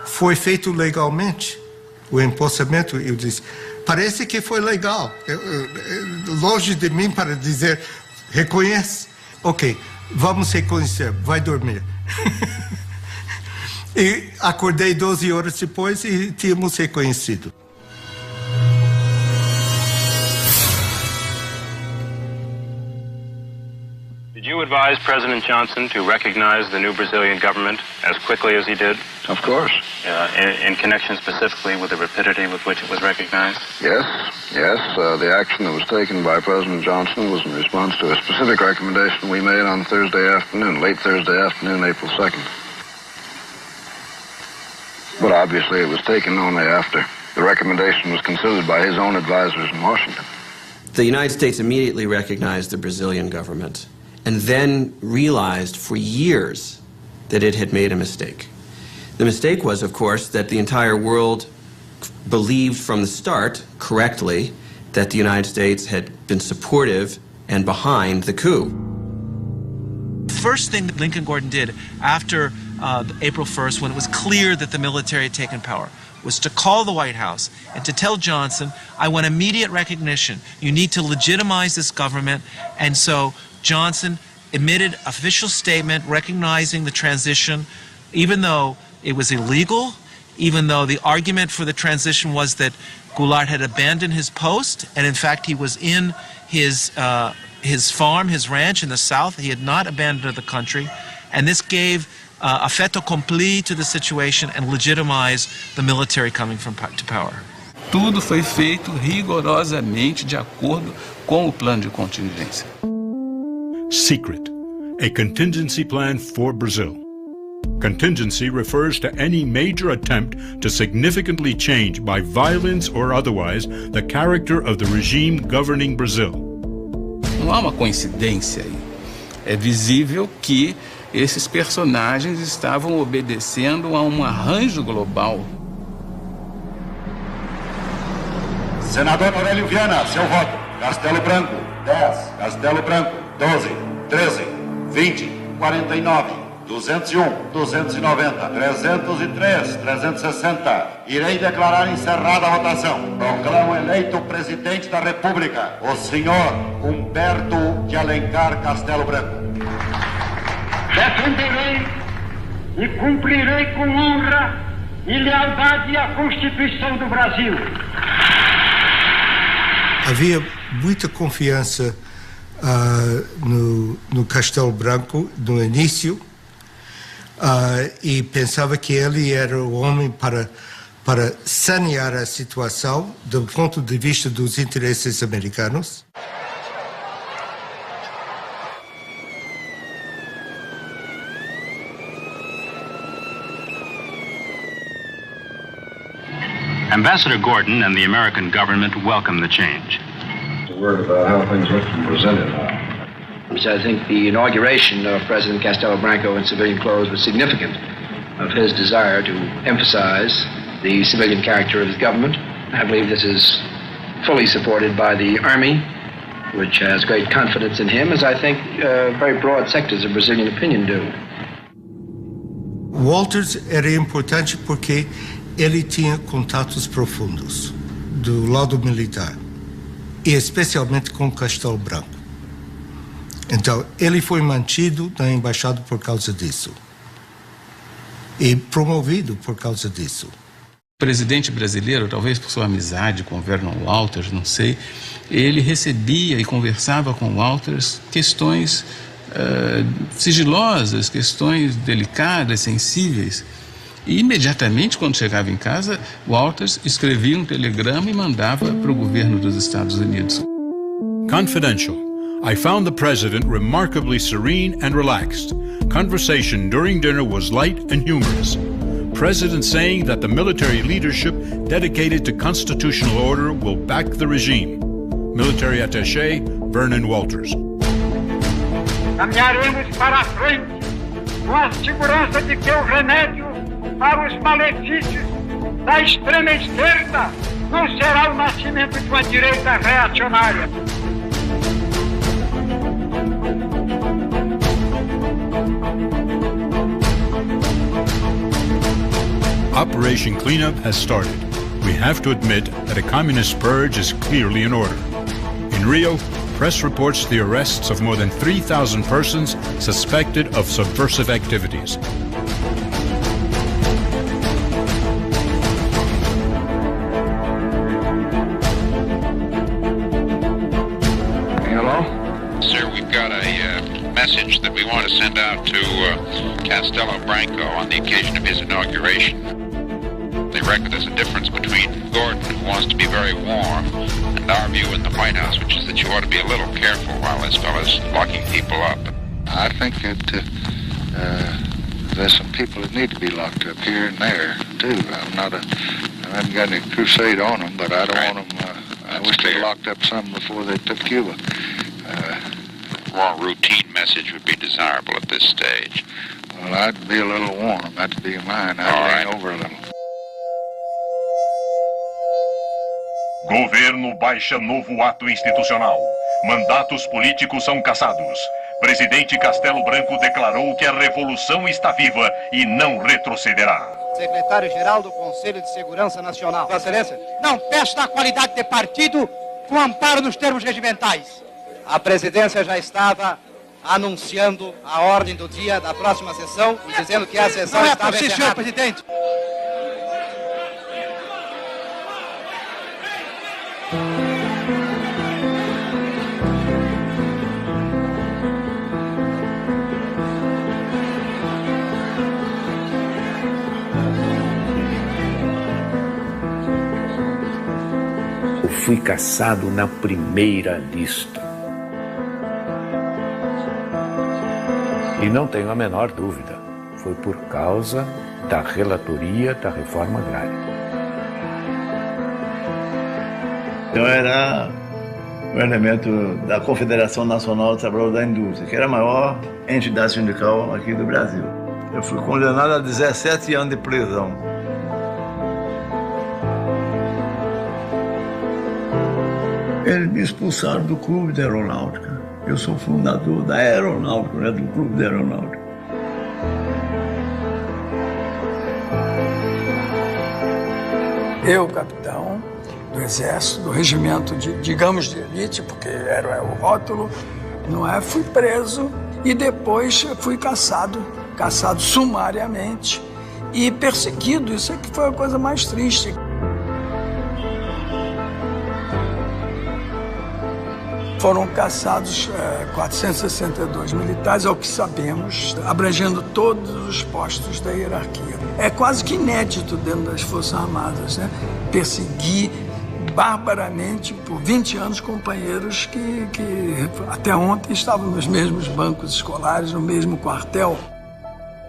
foi feito legalmente o empossamento? Eu disse, parece que foi legal. Longe de mim para dizer, reconhece? Ok, vamos reconhecer, vai dormir. E acordei 12 horas depois e tínhamos reconhecido. Did you advise President Johnson to recognize the new Brazilian government as quickly as he did? Of course. In connection specifically with the rapidity with which it was recognized? Yes. The action that was taken by President Johnson was in response to a specific recommendation we made on Thursday afternoon, late Thursday afternoon, April 2nd. But obviously it was taken only after the recommendation was considered by his own advisors in Washington. The United States immediately recognized the Brazilian government and then realized for years that it had made a mistake. The mistake was, of course, that the entire world believed from the start, correctly, that the United States had been supportive and behind the coup. First thing that Lincoln Gordon did after April 1st, when it was clear that the military had taken power, was to call the White House and to tell Johnson, I want immediate recognition. You need to legitimize this government. And so Johnson emitted an official statement recognizing the transition, even though it was illegal, even though the argument for the transition was that Goulart had abandoned his post, and in fact he was in his farm, his ranch in the South. He had not abandoned the country, and this gave a fait accompli to the situation and legitimized the military coming to power. Tudo foi feito rigorosamente de acordo com o plano de contingência. Secret, a contingency plan for Brazil. Contingency refers to any major attempt to significantly change, by violence or otherwise, the character of the regime governing Brazil. Não há uma coincidência aí. É visível que esses personagens estavam obedecendo a um arranjo global. Senador Aurélio Viana, seu voto. Castelo Branco, 10. Castelo Branco, 12, 13, 20, 49, 201, 290, 303, 360. Irei declarar encerrada a votação. Proclamo eleito presidente da República, o senhor Humberto de Alencar Castelo Branco. Defenderei e cumprirei com honra e lealdade a Constituição do Brasil. Havia muita confiança no Castelo Branco no início e pensava que ele era o homem para sanear a situação do ponto de vista dos interesses americanos. Ambassador Gordon and the American government welcome the change. A word about how things look from Brazilian now. I think the inauguration of President Castelo Branco in civilian clothes was significant of his desire to emphasize the civilian character of his government. I believe this is fully supported by the Army, which has great confidence in him, as I think very broad sectors of Brazilian opinion do. Walters era importante porque ele tinha contatos profundos do lado militar, e especialmente com Castelo Branco. Então, ele foi mantido na embaixada por causa disso, e promovido por causa disso. O presidente brasileiro, talvez por sua amizade com Vernon Walters, não sei, ele recebia e conversava com Walters questões sigilosas, questões delicadas, sensíveis. E imediatamente, quando chegava em casa, Walters escrevia um telegrama e mandava para o governo dos Estados Unidos. Confidential. I found the president remarkably serene and relaxed. Conversation during dinner was light and humorous. President saying that the military leadership dedicated to constitutional order will back the regime. Military attaché Vernon Walters. Caminharemos para a frente com a segurança de que o remédio para os malefícios da extrema esquerda não será o nascimento de uma direita reacionária. Operation Cleanup has started. We have to admit that a communist purge is clearly in order. In Rio, press reports the arrests of more than 3,000 persons suspected of subversive activities. Sir, we've got a message that we want to send out to Castelo Branco on the occasion of his inauguration. They reckon there's a difference between Gordon, who wants to be very warm, and our view in the White House, which is that you ought to be a little careful while this fellow's locking people up. I think that there's some people that need to be locked up here and there, too. I haven't got any crusade on them, but I don't want them, I wish they locked up some before they took Cuba. More routine message would be desirable at this stage. Well, I'd be a little warm. That'd be mine. I'd lean over a little. Governo baixa novo ato institucional. Mandatos políticos são cassados. Presidente Castelo Branco declarou que a revolução está viva e não retrocederá. Secretário-Geral do Conselho de Segurança Nacional. Vossa Excelência. Não testa a qualidade de partido com amparo nos termos regimentais. A presidência já estava anunciando a ordem do dia da próxima sessão e dizendo que a sessão estava encerrada. Senhor presidente. Eu fui caçado na primeira lista. E não tenho a menor dúvida, foi por causa da relatoria da reforma agrária. Eu era um elemento da Confederação Nacional dos Trabalhadores da Indústria, que era a maior entidade sindical aqui do Brasil. Eu fui condenado a 17 anos de prisão. Eles me expulsaram do Clube da Aeronáutica. Eu sou fundador da Aeronáutica, né, do Clube da Aeronáutica. Eu, capitão do Exército, do regimento digamos de elite, porque era o rótulo, não é? Fui preso e depois fui caçado sumariamente e perseguido. Isso é que foi a coisa mais triste. Foram caçados 462 militares, ao que sabemos, abrangendo todos os postos da hierarquia. É quase que inédito dentro das Forças Armadas, né? Perseguir barbaramente por 20 anos companheiros que até ontem estavam nos mesmos bancos escolares, no mesmo quartel.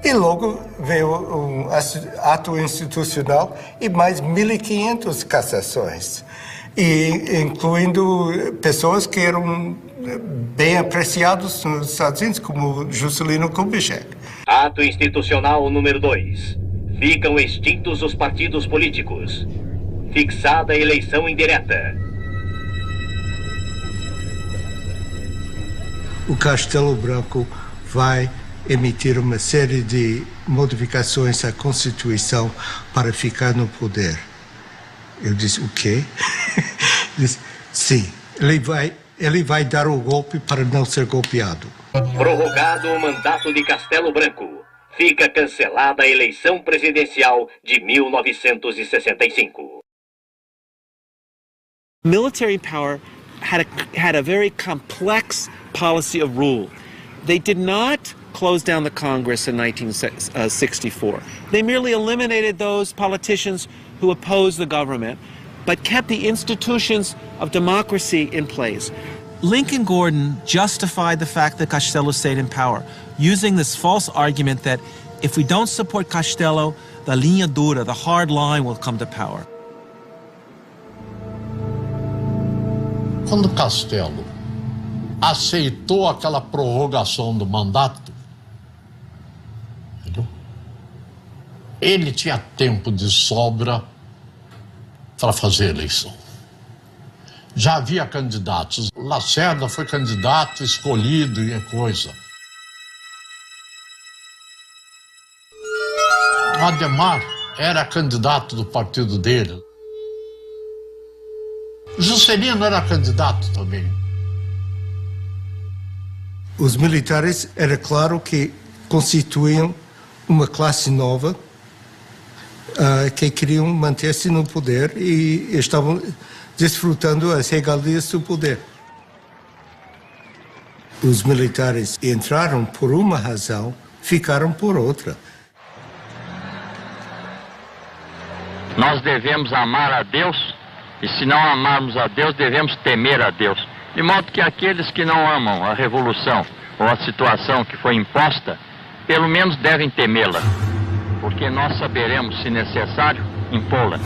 E logo veio um ato institucional e mais 1.500 cassações. E incluindo pessoas que eram bem apreciadas nos Estados Unidos, como Juscelino Kubitschek. Ato institucional número 2. Ficam extintos os partidos políticos. Fixada a eleição indireta. O Castelo Branco vai emitir uma série de modificações à Constituição para ficar no poder. Eu disse, o quê? Disse, sim, ele vai dar o golpe para não ser golpeado. Prorrogado o mandato de Castelo Branco. Fica cancelada a eleição presidencial de 1965. Military power had a very complex policy of rule. They did not close down the Congress in 1964. They merely eliminated those politicians who opposed the government, but kept the institutions of democracy in place. Lincoln Gordon justified the fact that Castello stayed in power, using this false argument that if we don't support Castello, the linha dura, the hard line, will come to power. Quando Castello aceitou aquela prorrogação do mandato, entendeu? Ele tinha tempo de sobra para fazer a eleição. Já havia candidatos. Lacerda foi candidato, escolhido e coisa. Ademar era candidato do partido dele. Juscelino era candidato também. Os militares, era claro que constituíam uma classe nova que queriam manter-se no poder e estavam desfrutando as regalias do poder. Os militares entraram por uma razão, ficaram por outra. Nós devemos amar a Deus, e se não amarmos a Deus, devemos temer a Deus. De modo que aqueles que não amam a revolução ou a situação que foi imposta, pelo menos devem temê-la, porque nós saberemos, se necessário, impô-la.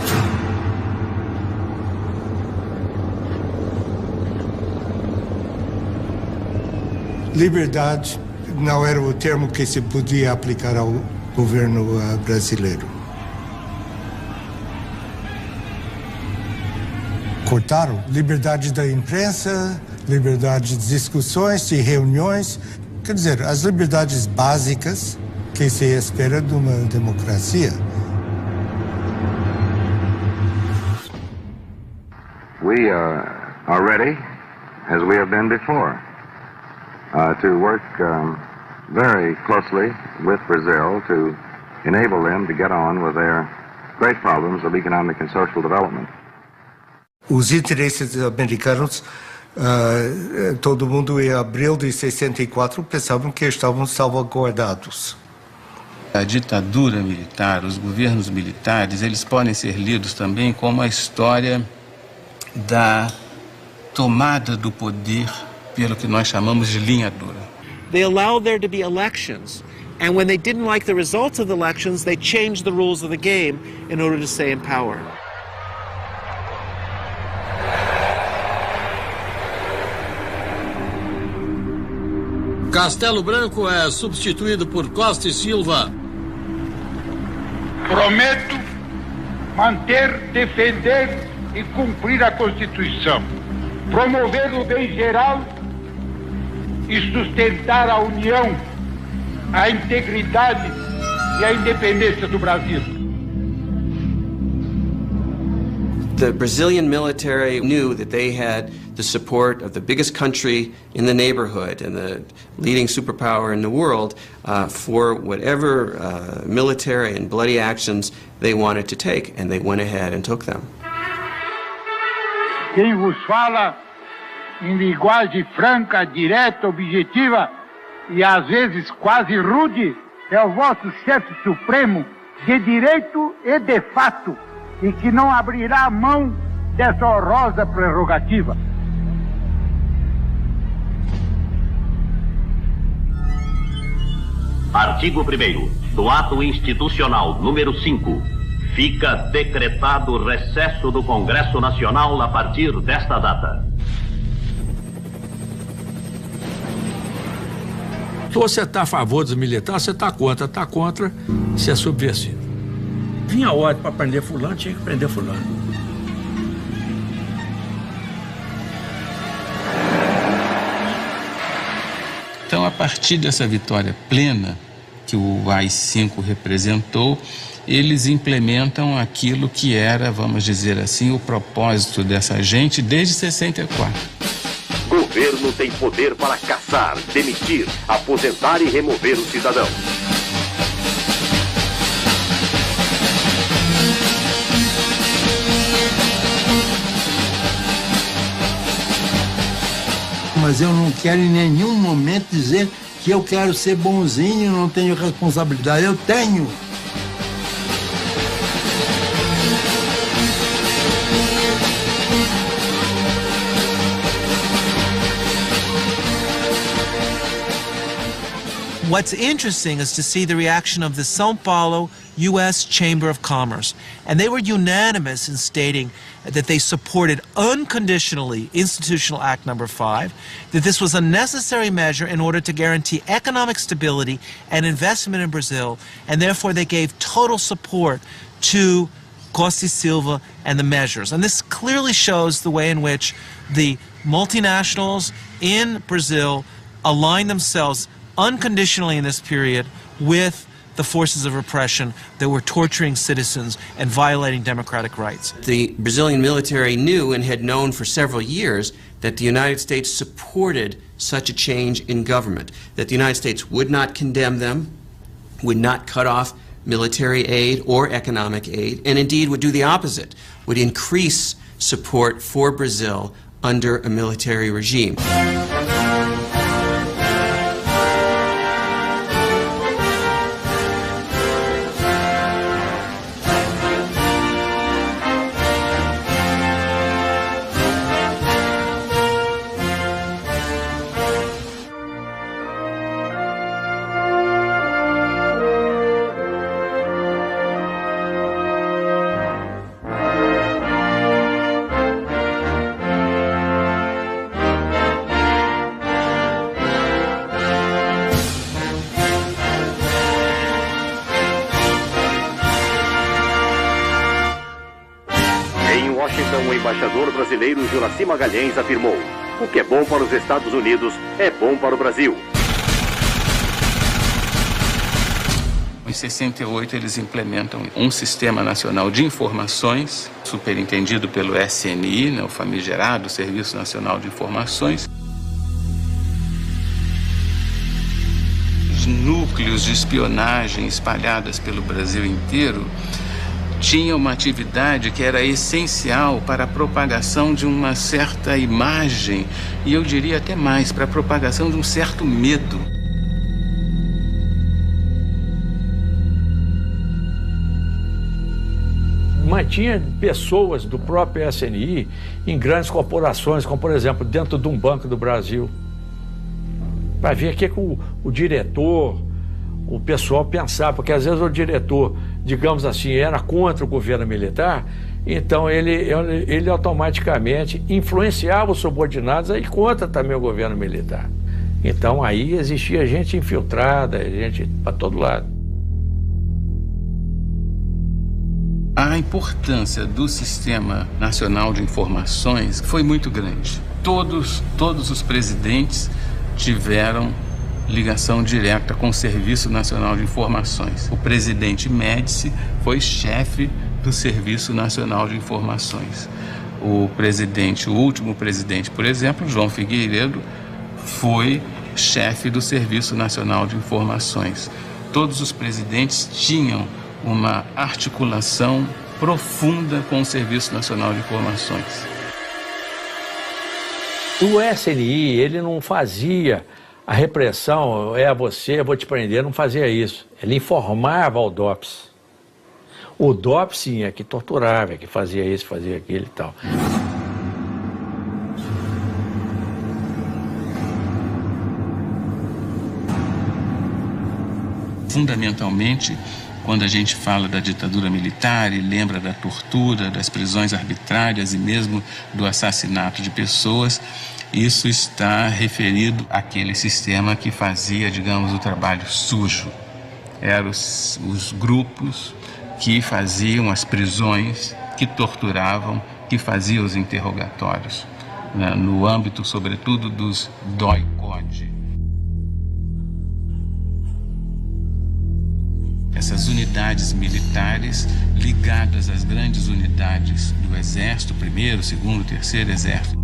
Liberdade não era o termo que se podia aplicar ao governo brasileiro. Cortaram liberdade da imprensa, liberdade de discussões, de reuniões, quer dizer, as liberdades básicas que se espera de uma democracia. We are ready, as we have been before, to work very closely with Brazil to enable them to get on with their great problems of economic and social development. Os interesses americanos, todo mundo em abril de 64 pensavam que estavam salvaguardados. A ditadura militar, os governos militares, eles podem ser lidos também como a história da tomada do poder pelo que nós chamamos de linha dura. They allowed there to be elections, and when they didn't like the results of the elections, they changed the rules of the game in order to stay in power. Castelo Branco é substituído por Costa e Silva. Prometo manter, defender e cumprir a Constituição, promover o bem geral e sustentar a união, a integridade e a independência do Brasil. The Brazilian military knew that they had the support of the biggest country in the neighborhood and the leading superpower in the world for whatever military and bloody actions they wanted to take, and they went ahead and took them. Quem vos fala em linguagem franca, direta, objetiva e às vezes quase rude é o vosso chefe supremo de direito e de fato, e que não abrirá mão dessa honrosa prerrogativa. Artigo 1º do Ato Institucional número 5. Fica decretado o recesso do Congresso Nacional a partir desta data. Se você está a favor dos militares, você está contra, você é subversivo. Vinha a ordem para prender fulano, tinha que prender fulano. Então, a partir dessa vitória plena que o AI-5 representou, eles implementam aquilo que era, vamos dizer assim, o propósito dessa gente desde 64. Governo tem poder para caçar, demitir, aposentar e remover o cidadão. Mas eu não quero em nenhum momento dizer que eu quero ser bonzinho e não tenho responsabilidade. Eu tenho. What's interesting is to see the reaction of the São Paulo U.S. Chamber of Commerce. And they were unanimous in stating that they supported unconditionally Institutional Act No. 5, that this was a necessary measure in order to guarantee economic stability and investment in Brazil, and therefore they gave total support to Costa e Silva and the measures. And this clearly shows the way in which the multinationals in Brazil aligned themselves unconditionally in this period with the forces of repression that were torturing citizens and violating democratic rights. The Brazilian military knew and had known for several years that the United States supported such a change in government, that the United States would not condemn them, would not cut off military aid or economic aid, and indeed would do the opposite, would increase support for Brazil under a military regime. O embaixador brasileiro Juraci Magalhães afirmou: o que é bom para os Estados Unidos é bom para o Brasil. Em 68, eles implementam um Sistema Nacional de Informações, superintendido pelo SNI, né, o famigerado Serviço Nacional de Informações. Os núcleos de espionagem espalhados pelo Brasil inteiro tinha uma atividade que era essencial para a propagação de uma certa imagem, e eu diria até mais, para a propagação de um certo medo. Mantinha pessoas do próprio SNI em grandes corporações, como por exemplo dentro de um banco do Brasil, para ver o que o diretor, o pessoal pensava, porque às vezes o diretor, digamos assim, era contra o governo militar, então ele automaticamente influenciava os subordinados aí contra também o governo militar. Então aí existia gente infiltrada, gente para todo lado. A importância do Sistema Nacional de Informações foi muito grande. Todos os presidentes tiveram ligação direta com o Serviço Nacional de Informações. O presidente Médici foi chefe do Serviço Nacional de Informações. O último presidente, por exemplo, João Figueiredo, foi chefe do Serviço Nacional de Informações. Todos os presidentes tinham uma articulação profunda com o Serviço Nacional de Informações. O SNI, ele não fazia a repressão, eu vou te prender, não fazia isso. Ele informava ao DOPS. O DOPS, sim, é que torturava, é que fazia isso, fazia aquilo e tal. Fundamentalmente, quando a gente fala da ditadura militar e lembra da tortura, das prisões arbitrárias e mesmo do assassinato de pessoas, isso está referido àquele sistema que fazia, digamos, o trabalho sujo. Eram os grupos que faziam as prisões, que torturavam, que faziam os interrogatórios, né, no âmbito, sobretudo, dos DOI-CODE. Essas unidades militares ligadas às grandes unidades do Exército, 1º, 2º, 3º Exército.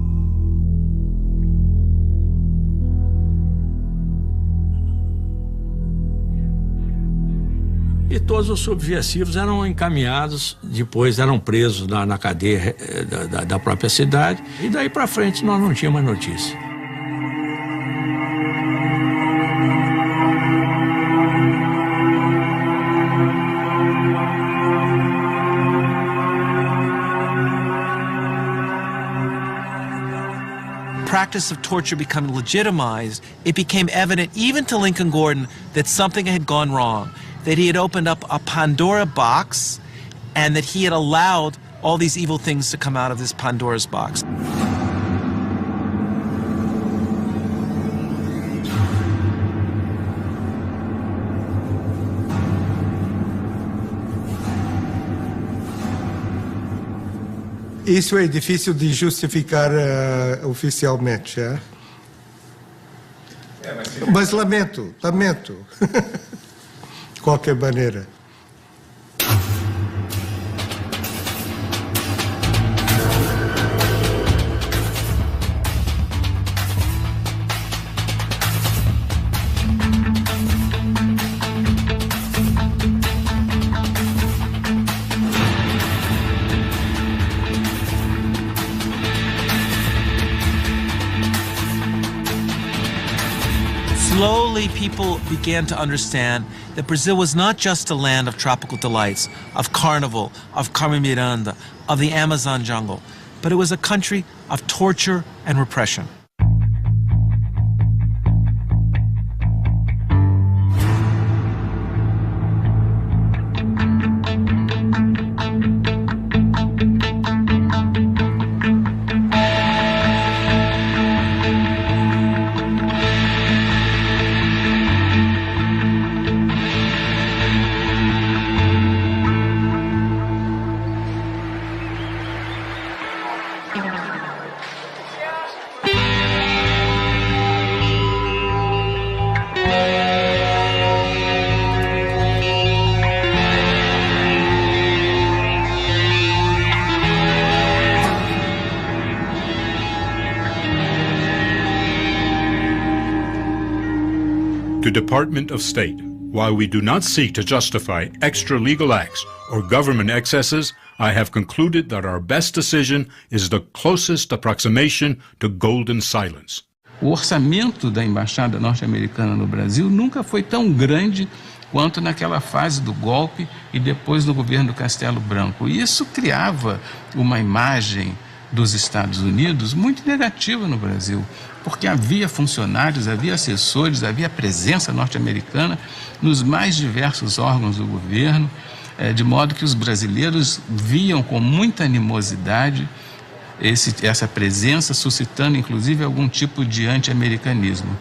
E todos os subversivos eram encaminhados, depois eram presos na cadeia da própria cidade, e daí para frente nós não tínhamos mais notícia. Practice of torture becoming legitimized, it became evident even to Lincoln Gordon that something had gone wrong, that he had opened up a Pandora box and that he had allowed all these evil things to come out of this Pandora's box. Isso é difícil de justificar oficialmente, é? Mas lamento. qualquer maneira. Slowly, people began to understand that Brazil was not just a land of tropical delights, of carnival, of Carmen Miranda, of the Amazon jungle, but it was a country of torture and repression. To Department of State, while we do not seek to justify extra-legal acts or government excesses, I have concluded that our best decision is the closest approximation to golden silence. O orçamento da Embaixada norte-americana no Brasil nunca foi tão grande quanto naquela fase do golpe e depois do governo Castelo Branco. E isso criava uma imagem dos Estados Unidos muito negativa no Brasil, porque havia funcionários, havia assessores, havia presença norte-americana nos mais diversos órgãos do governo, de modo que os brasileiros viam com muita animosidade essa presença, suscitando inclusive algum tipo de anti-americanismo.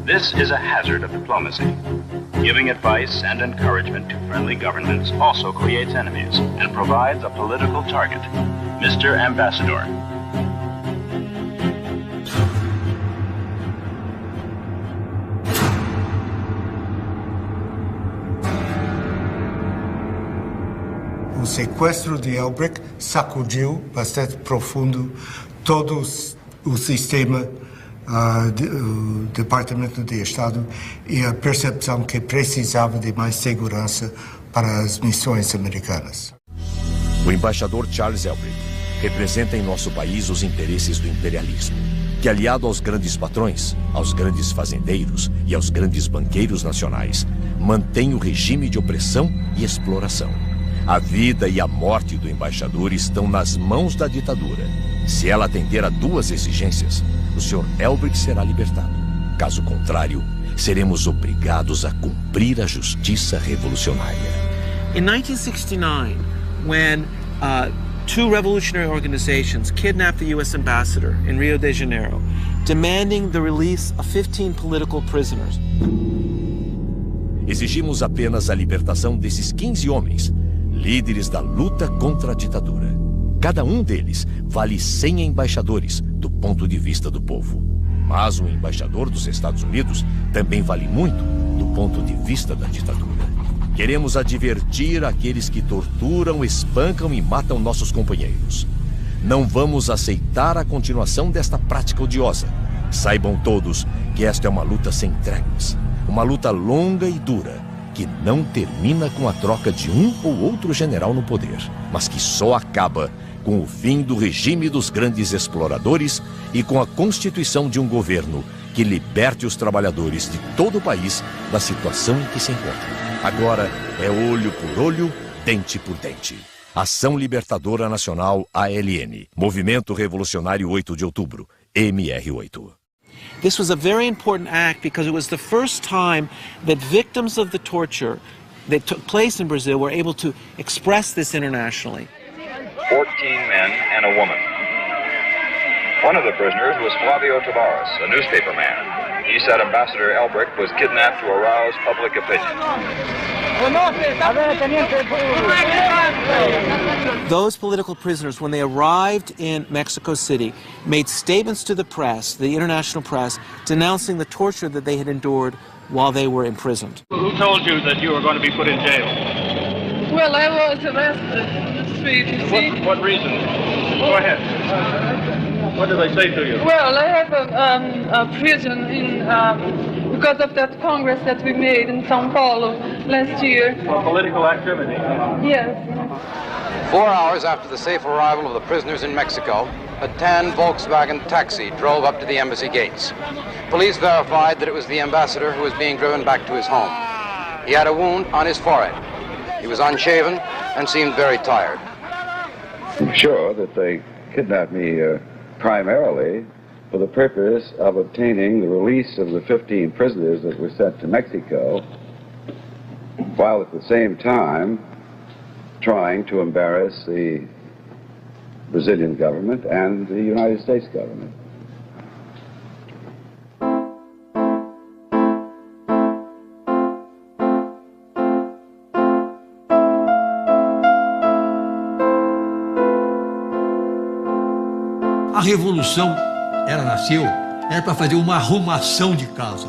This is a hazard of diplomacy. Giving advice and encouragement to friendly governments also creates enemies and provides a political target. Mr. Ambassador. O sequestro de Elbrick sacudiu bastante profundo todo o sistema do Departamento de Estado e a percepção que precisava de mais segurança para as missões americanas. O embaixador Charles Elbrick representa em nosso país os interesses do imperialismo, que, aliado aos grandes patrões, aos grandes fazendeiros e aos grandes banqueiros nacionais, mantém o regime de opressão e exploração. A vida e a morte do embaixador estão nas mãos da ditadura. Se ela atender a duas exigências, o Sr. Elbrick será libertado. Caso contrário, seremos obrigados a cumprir a justiça revolucionária. In 1969, when two revolutionary organizations kidnapped the U.S. ambassador in Rio de Janeiro, demanding the release of 15 political prisoners. Exigimos apenas a libertação desses 15 homens, líderes da luta contra a ditadura. Cada um deles vale 100 embaixadores do ponto de vista do povo. Mas o embaixador dos Estados Unidos também vale muito do ponto de vista da ditadura. Queremos advertir aqueles que torturam, espancam e matam nossos companheiros. Não vamos aceitar a continuação desta prática odiosa. Saibam todos que esta é uma luta sem tréguas. Uma luta longa e dura, que não termina com a troca de um ou outro general no poder, mas que só acaba com o fim do regime dos grandes exploradores e com a constituição de um governo que liberte os trabalhadores de todo o país da situação em que se encontram. Agora é olho por olho, dente por dente. Ação Libertadora Nacional ALN, Movimento Revolucionário 8 de Outubro, MR8. This was a very important act because it was the first time that victims of the torture that took place in Brazil were able to express this internationally. 14 men and a woman. One of the prisoners was Flavio Tavares, a newspaper man. He said Ambassador Elbrick was kidnapped to arouse public opinion. Those political prisoners, when they arrived in Mexico City, made statements to the press, the international press, denouncing the torture that they had endured while they were imprisoned. Who told you that you were going to be put in jail? Well, I was arrested in the street, you see. What reason? Go ahead. What did they say to you? Well, I have a prison in, because of that Congress that we made in São Paulo last year. For political activity? Yes. 4 hours after the safe arrival of the prisoners in Mexico, a tan Volkswagen taxi drove up to the embassy gates. Police verified that it was the ambassador who was being driven back to his home. He had a wound on his forehead. He was unshaven and seemed very tired. I'm sure that they kidnapped me primarily for the purpose of obtaining the release of the 15 prisoners that were sent to Mexico, while at the same time trying to embarrass the Brazilian government and the United States government. A revolução, ela nasceu, era para fazer uma arrumação de casa.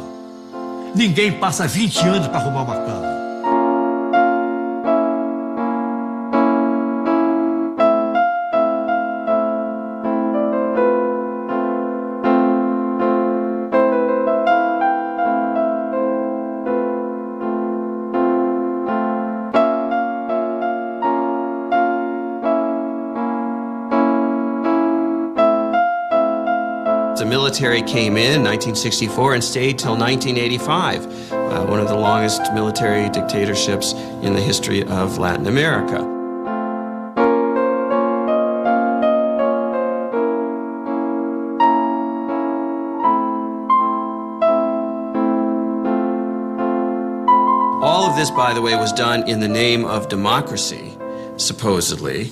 Ninguém passa 20 anos para arrumar uma casa. The military came in 1964 and stayed till 1985, one of the longest military dictatorships in the history of Latin America. All of this, by the way, was done in the name of democracy, supposedly.